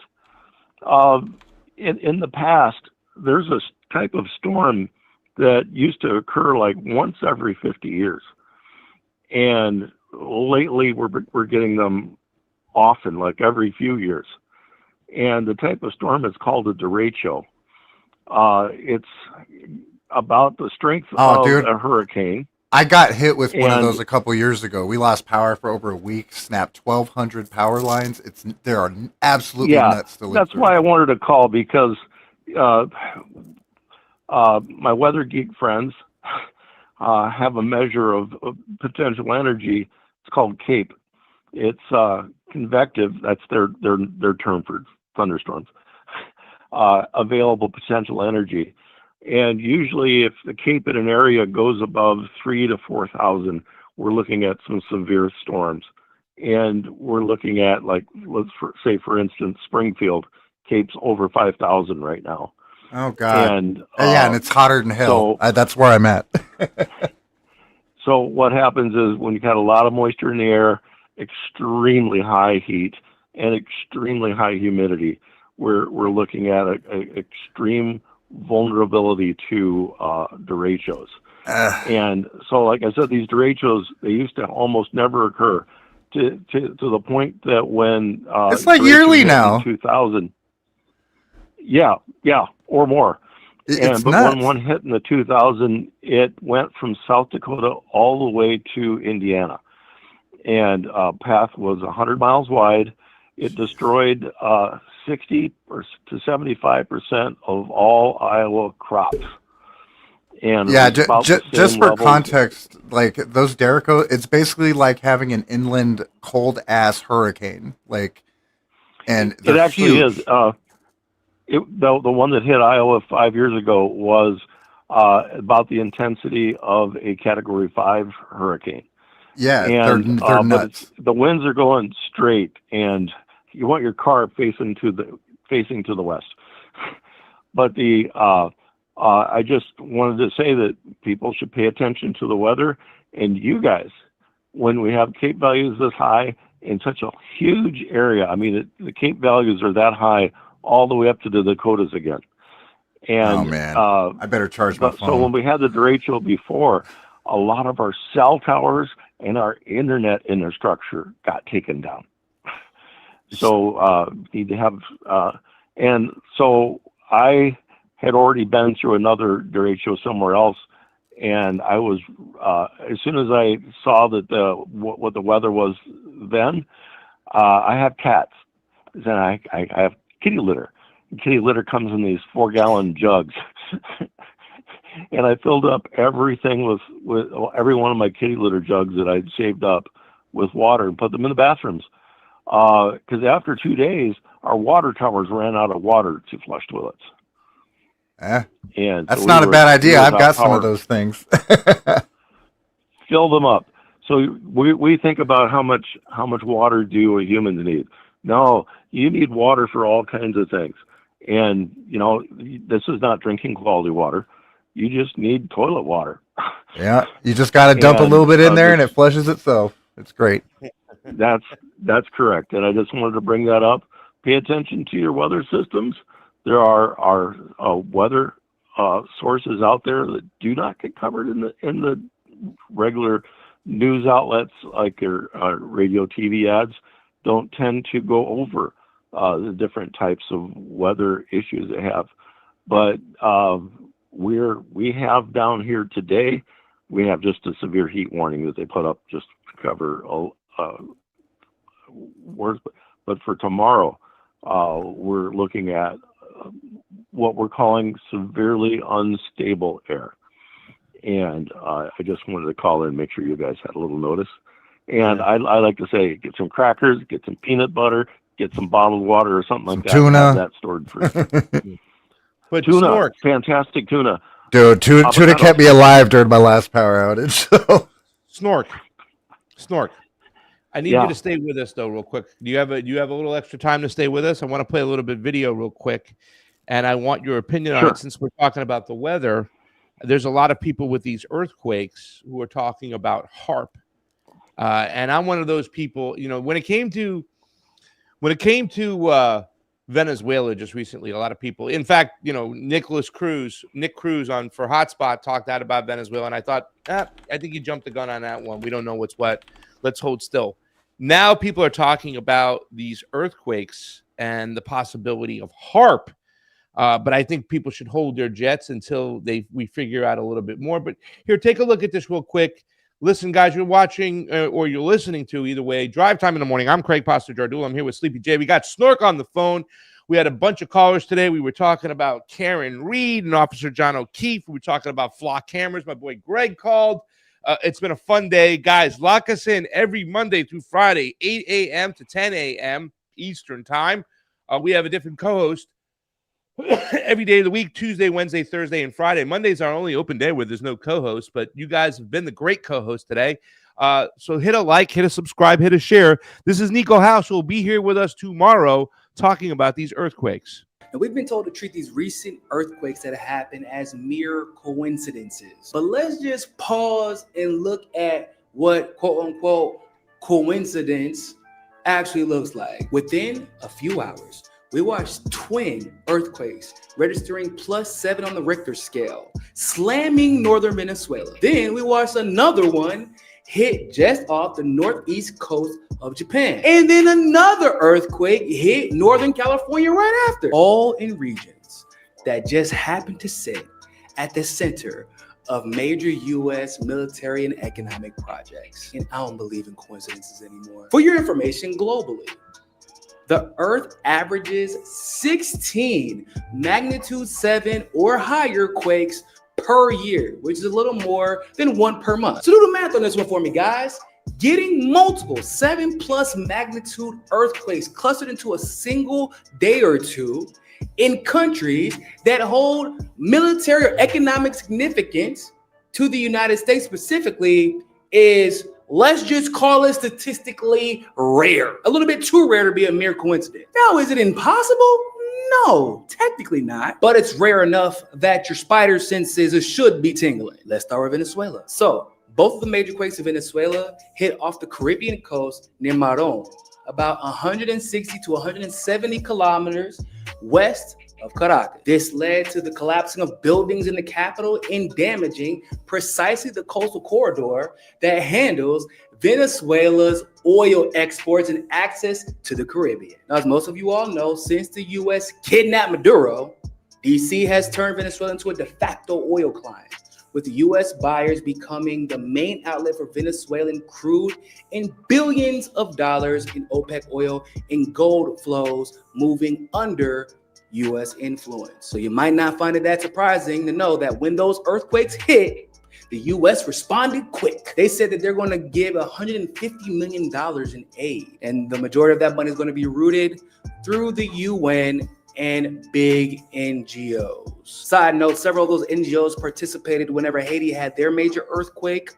In the past, there's a type of storm that used to occur like once every 50 years. And lately we're getting them often, like every few years. And the type of storm is called a derecho. It's about the strength of a hurricane. I got hit with one of those a couple years ago. We lost power for over a week, snapped 1,200 power lines. There are absolutely nuts to live that's through. why I wanted to call, because my weather geek friends have a measure of potential energy. It's called CAPE. It's convective. That's their term for thunderstorms. Available potential energy. And usually if the CAPE in an area goes above 3,000 to 4,000, we're looking at some severe storms. And we're looking at, like, let's say, for instance, Springfield, CAPE's over 5,000 right now. Oh, God. And and it's hotter than hell. That's where I'm at. So what happens is when you got a lot of moisture in the air, extremely high heat, and extremely high humidity, we're looking at an extreme vulnerability to derechos. And so, like I said, these derechos, they used to almost never occur to the point that when it's like yearly now. 2000, or more. But when one hit in the 2000, it went from South Dakota all the way to Indiana, and path was 100 miles wide. It destroyed 60 to 75% of all Iowa crops. And just for context, like those derechos, it's basically like having an inland cold ass hurricane. And it actually is. The one that hit Iowa 5 years ago was about the intensity of a Category 5 hurricane. Yeah, and they're nuts. The winds are going straight, and you want your car facing to the west. But I just wanted to say that people should pay attention to the weather, and you guys, when we have CAPE values this high in such a huge area, I mean, the CAPE values are that high all the way up to the Dakotas again. And, oh man, I better charge my phone. So when we had the derecho before, a lot of our cell towers and our internet infrastructure got taken down. So need to have, and so I had already been through another derecho somewhere else, and I was as soon as I saw that what the weather was then, I have cats, and I have kitty litter. Kitty litter comes in these 4-gallon jugs. And I filled up everything with every one of my kitty litter jugs that I'd saved up with water and put them in the bathrooms. Because after 2 days, our water towers ran out of water to flush toilets. And that's so not a bad idea. I've got some of those things. Fill them up. So we think about how much water do humans need. No, you need water for all kinds of things. And, this is not drinking quality water. You just need toilet water. Yeah, you just got to dump a little bit in there and it flushes itself. It's great. That's correct. And I just wanted to bring that up. Pay attention to your weather systems. There are weather sources out there that do not get covered in the regular news outlets, like your radio, TV ads. Don't tend to go over the different types of weather issues they have. But we have down here today, we have just a severe heat warning that they put up just to cover words. But for tomorrow, we're looking at what we're calling severely unstable air. And I just wanted to call in and make sure you guys had a little notice. And I like to say, get some crackers, get some peanut butter, get some bottled water or something like that. Tuna. Have that stored for But tuna, Snork. fantastic tuna. Dude, tuna kept me alive during my last power outage. So. Snork. I need you to stay with us though, real quick. Do you have a little extra time to stay with us? I want to play a little bit video real quick, and I want your opinion on it since we're talking about the weather. There's a lot of people with these earthquakes who are talking about HARP. And I'm one of those people, you know, when it came to Venezuela just recently, a lot of people, in fact, you know, Nick Cruz on for Hotspot talked out about Venezuela. And I thought, I think he jumped the gun on that one. We don't know what's what. Let's hold still. Now people are talking about these earthquakes and the possibility of HARP. But I think people should hold their jets until we figure out a little bit more. But here, take a look at this real quick. Listen, guys, you're watching or you're listening to, either way, Drive Time in the Morning. I'm Craig Pasta Jardula. I'm here with Sleepy J. We got Snork on the phone. We had a bunch of callers today. We were talking about Karen Reed and Officer John O'Keefe. We were talking about flock cameras. My boy Greg called. It's been a fun day. Guys, lock us in every Monday through Friday, 8 a.m. to 10 a.m. Eastern time. We have a different co-host every day of the week, Tuesday, Wednesday, Thursday, and Friday. Monday's our only open day where there's no co-host, but you guys have been the great co-host today. So hit a like, hit a subscribe, hit a share. This is Nico House, who will be here with us tomorrow talking about these earthquakes. And we've been told to treat these recent earthquakes that have happened as mere coincidences. But let's just pause and look at what quote-unquote coincidence actually looks like. Within a few hours, we watched twin earthquakes registering +7 on the Richter scale, slamming northern Venezuela. Then we watched another one hit just off the northeast coast of Japan. And then another earthquake hit Northern California right after. All in regions that just happened to sit at the center of major U.S. military and economic projects. And I don't believe in coincidences anymore. For your information, globally, the Earth averages 16 magnitude 7 or higher quakes per year, which is a little more than 1 per month. So do the math on this one for me, guys. Getting multiple 7+ magnitude earthquakes clustered into a single day or two in countries that hold military or economic significance to the United States specifically is, let's just call it statistically rare. A little bit too rare to be a mere coincidence. Now, is it impossible? No, technically not. But it's rare enough that your spider senses should be tingling. Let's start with Venezuela. So, both of the major quakes in Venezuela hit off the Caribbean coast near Maron, about 160 to 170 kilometers west of Caracas. This led to the collapsing of buildings in the capital and damaging precisely the coastal corridor that handles Venezuela's oil exports and access to the Caribbean. Now, as most of you all know, since the U.S. kidnapped Maduro, D.C. has turned Venezuela into a de facto oil client, with the U.S. buyers becoming the main outlet for Venezuelan crude and billions of dollars in OPEC oil and gold flows moving under U.S. influence. So you might not find it that surprising to know that when those earthquakes hit, the U.S. responded quick. They said that they're going to give $150 million in aid, and the majority of that money is going to be routed through the UN and big NGOs. Side note, several of those NGOs participated whenever Haiti had their major earthquake,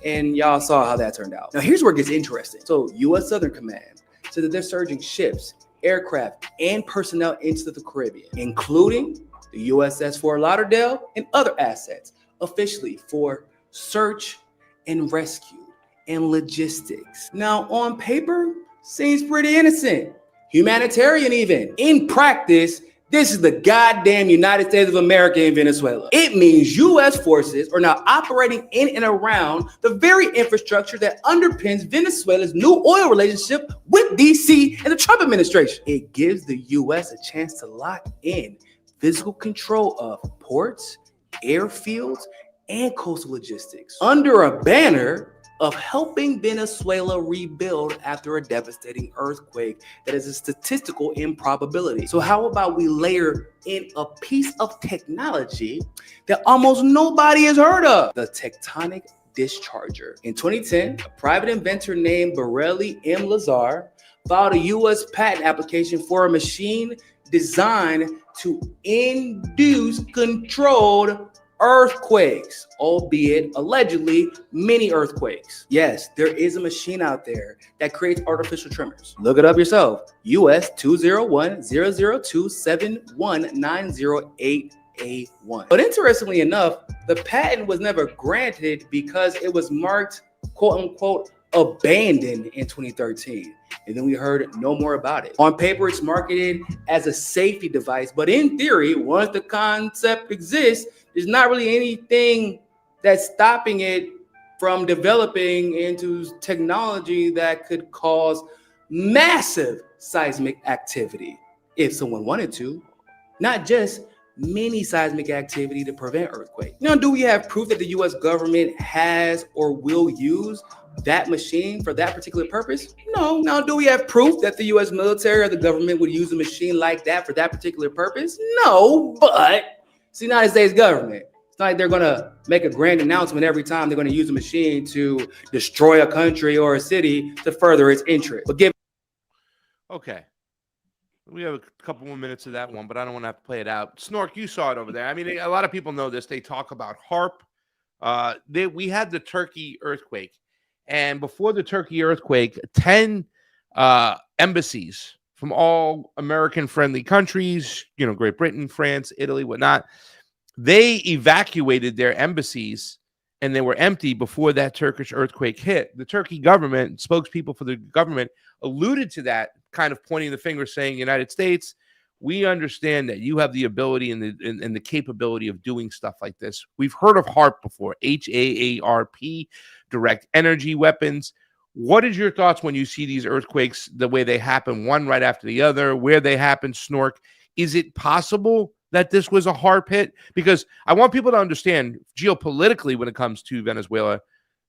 and y'all saw how that turned out. Now, here's where it gets interesting. So, U.S. Southern Command said that they're surging ships, aircraft, and personnel into the Caribbean, including the USS Fort Lauderdale and other assets, officially for search and rescue and logistics. Now, on paper, seems pretty innocent. Humanitarian even. In practice, this is the goddamn United States of America in Venezuela. It means U.S. forces are now operating in and around the very infrastructure that underpins Venezuela's new oil relationship with D.C. and the Trump administration. It gives the U.S. a chance to lock in physical control of ports, airfields, and coastal logistics under a banner of helping Venezuela rebuild after a devastating earthquake that is a statistical improbability. So how about we layer in a piece of technology that almost nobody has heard of? The tectonic discharger. In 2010, a private inventor named Borelli M. Lazar filed a U.S. patent application for a machine designed to induce controlled earthquakes, albeit allegedly mini earthquakes. Yes, there is a machine out there that creates artificial tremors. Look it up yourself. US 201-002-71908A1. But interestingly enough, the patent was never granted because it was marked quote unquote abandoned in 2013. And then we heard no more about it. On paper, it's marketed as a safety device, but in theory, once the concept exists, there's not really anything that's stopping it from developing into technology that could cause massive seismic activity if someone wanted to, not just mini seismic activity to prevent earthquake. Now, do we have proof that the US government has or will use that machine for that particular purpose? No. Now, do we have proof that the US military or the government would use a machine like that for that particular purpose? No, but it's the United States government. It's not like they're gonna make a grand announcement every time they're gonna use a machine to destroy a country or a city to further its interest. But give Okay. We have a couple more minutes of that one, but I don't want to have to play it out. Snork, you saw it over there. I mean, a lot of people know this. They talk about HARP. We had the Turkey earthquake. And before the Turkey earthquake, 10 embassies from all American-friendly countries, Great Britain, France, Italy, whatnot, they evacuated their embassies, and they were empty before that Turkish earthquake hit. The Turkey government, spokespeople for the government, alluded to that, kind of pointing the finger, saying, United States, we understand that you have the ability and the capability of doing stuff like this. We've heard of HARP before, HAARP, direct energy weapons. What is your thoughts when you see these earthquakes, the way they happen, one right after the other, where they happen, Snork? Is it possible that this was a HARP hit? Because I want people to understand, geopolitically, when it comes to Venezuela,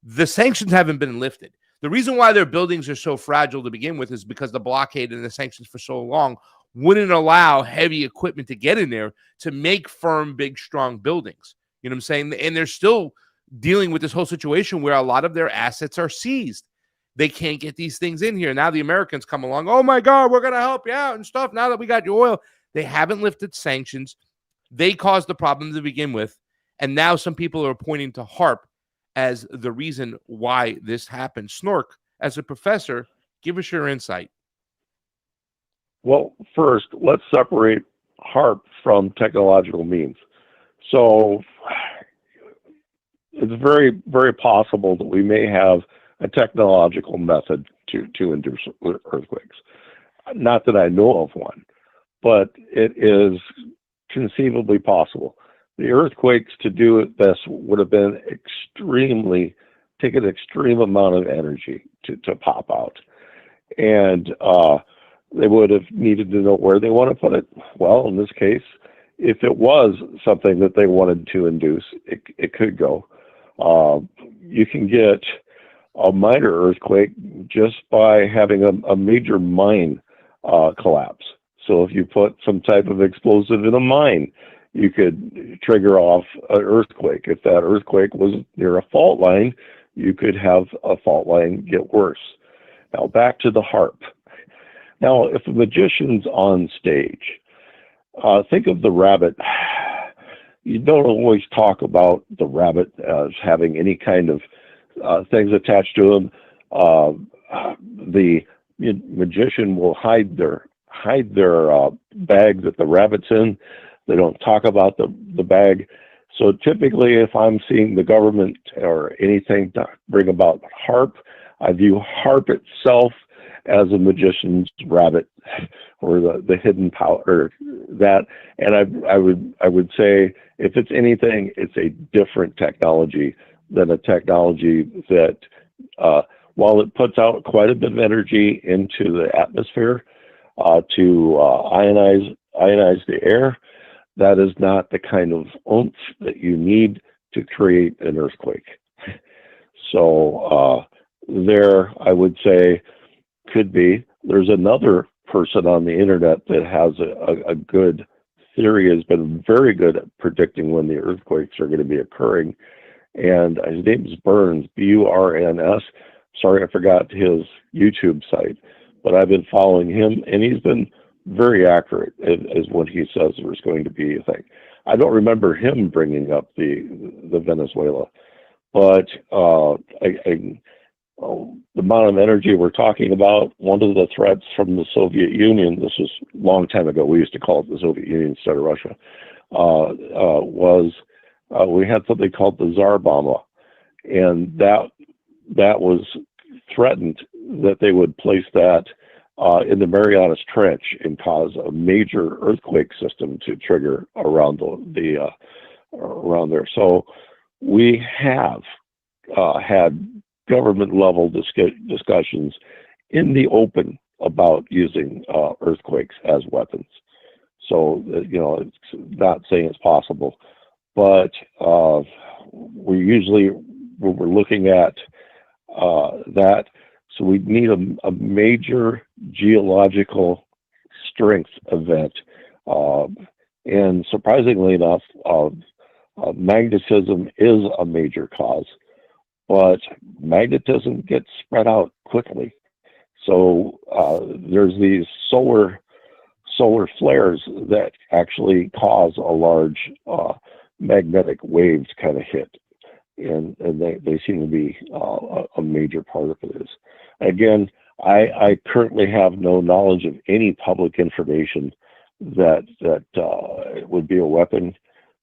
the sanctions haven't been lifted. The reason why their buildings are so fragile to begin with is because the blockade and the sanctions for so long wouldn't allow heavy equipment to get in there to make firm, big, strong buildings. You know what I'm saying? And they're still dealing with this whole situation where a lot of their assets are seized. They can't get these things in here. Now the Americans come along, oh my God, we're going to help you out and stuff. Now that we got your oil, they haven't lifted sanctions. They caused the problem to begin with. And now some people are pointing to HARP as the reason why this happened. Snork, as a professor, give us your insight. Well, first, let's separate HARP from technological means. So it's very, very possible that we may have a technological method to induce earthquakes. Not that I know of one, but it is conceivably possible. The earthquakes to do this would have been take an extreme amount of energy to pop out. And they would have needed to know where they want to put it. Well, in this case, if it was something that they wanted to induce, it could go. You can get a minor earthquake just by having a major mine collapse. So if you put some type of explosive in a mine, you could trigger off an earthquake. If that earthquake was near a fault line, you could have a fault line get worse. Now back to the HARP. Now, if a magician's on stage, think of the rabbit. You don't always talk about the rabbit as having any kind of things attached to him. The magician will hide their bag that the rabbit's in. They don't talk about the bag. So typically, if I'm seeing the government or anything to bring about HARP, I view HARP itself as a magician's rabbit, or the hidden power, or that. And I would say, if it's anything, it's a different technology than a technology that, while it puts out quite a bit of energy into the atmosphere to ionize the air, that is not the kind of oomph that you need to create an earthquake. So there, I would say, could be. There's another person on the internet that has a good theory, has been very good at predicting when the earthquakes are going to be occurring. And his name is Burns, B-U-R-N-S. Sorry, I forgot his YouTube site, but I've been following him, and he's been very accurate as what he says there's going to be a thing. I don't remember him bringing up the Venezuela, but the amount of energy we're talking about, one of the threats from the Soviet Union, this was a long time ago, we used to call it the Soviet Union instead of Russia, was we had something called the Tsar Bomba, and that was threatened that they would place that in the Marianas Trench and cause a major earthquake system to trigger around around there. So we have had government level discussions in the open about using earthquakes as weapons. So, it's not saying it's possible, but we're usually, when we're looking at that, so we need a major geological strength event. And surprisingly enough, magnetism is a major cause, but magnetism gets spread out quickly. So there's these solar flares that actually cause a large magnetic wave to kind of hit, and they seem to be a major part of it. Again, I currently have no knowledge of any public information that would be a weapon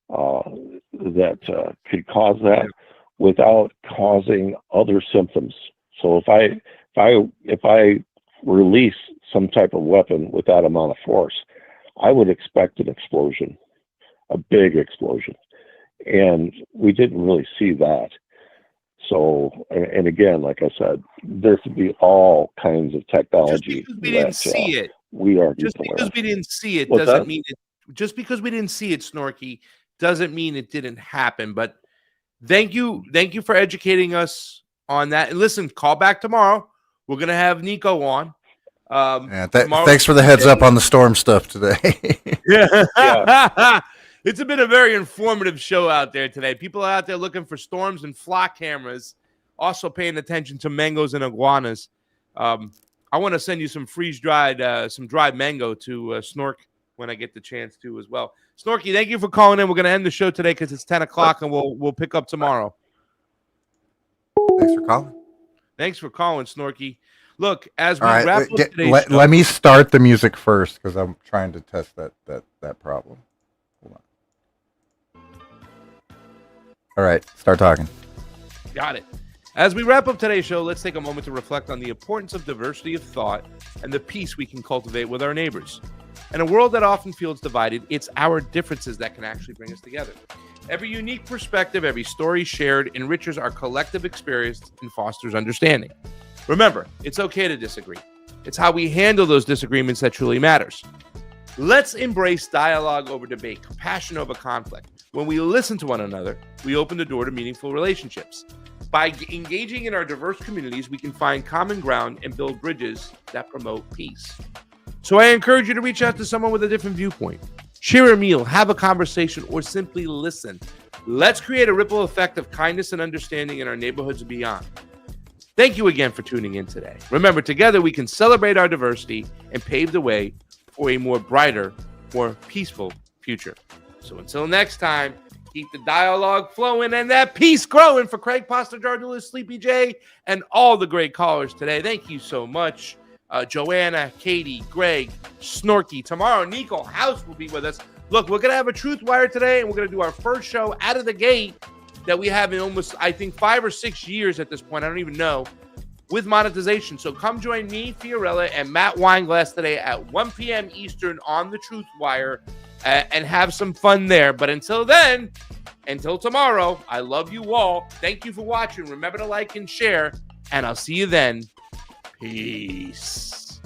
that could cause that without causing other symptoms. So if I release some type of weapon with that amount of force, I would expect an explosion, a big explosion. And we didn't really see that. So, and again, like I said, there could be all kinds of technology. Just because we didn't see it. We are just because we didn't see it What's doesn't that? mean it. Just because we didn't see it, Snorky, doesn't mean it didn't happen. But thank you for educating us on that. And listen, call back tomorrow. We're gonna have Nico on. Thanks for the heads up on the storm stuff today. Yeah. It's been a very informative show out there today. People are out there looking for storms and flock cameras, also paying attention to mangoes and iguanas. I want to send you some freeze-dried, some dried mango to Snork when I get the chance to as well. Snorky, thank you for calling in. We're going to end the show today because it's 10 o'clock, and we'll pick up tomorrow. Thanks for calling. Thanks for calling, Snorky. Look, as we All right, wrap up today's show, let me start the music first because I'm trying to test that problem. Hold on. All right, start talking. Got it. As we wrap up today's show, let's take a moment to reflect on the importance of diversity of thought and the peace we can cultivate with our neighbors. In a world that often feels divided, it's our differences that can actually bring us together. Every unique perspective, every story shared enriches our collective experience and fosters understanding. Remember, it's okay to disagree. It's how we handle those disagreements that truly matters. Let's embrace dialogue over debate, compassion over conflict. When we listen to one another, we open the door to meaningful relationships. By engaging in our diverse communities, we can find common ground and build bridges that promote peace. So I encourage you to reach out to someone with a different viewpoint. Share a meal, have a conversation, or simply listen. Let's create a ripple effect of kindness and understanding in our neighborhoods and beyond. Thank you again for tuning in today. Remember, together we can celebrate our diversity and pave the way for a more brighter, more peaceful future. So until next time, keep the dialogue flowing and that peace growing. For Craig Pasta Jardula, Sleepy J, and all the great callers today, thank you so much. Joanna, Katie, Greg, Snorky. Tomorrow, Nico House will be with us. Look, we're going to have a Truth Wire today, and we're going to do our first show out of the gate that we have in almost, I think, 5 or 6 years at this point. I don't even know. With monetization. So come join me, Fiorella, and Matt Weinglass today at 1 p.m. Eastern on the Truth Wire and have some fun there. But until then, until tomorrow, I love you all. Thank you for watching. Remember to like and share, and I'll see you then. Peace.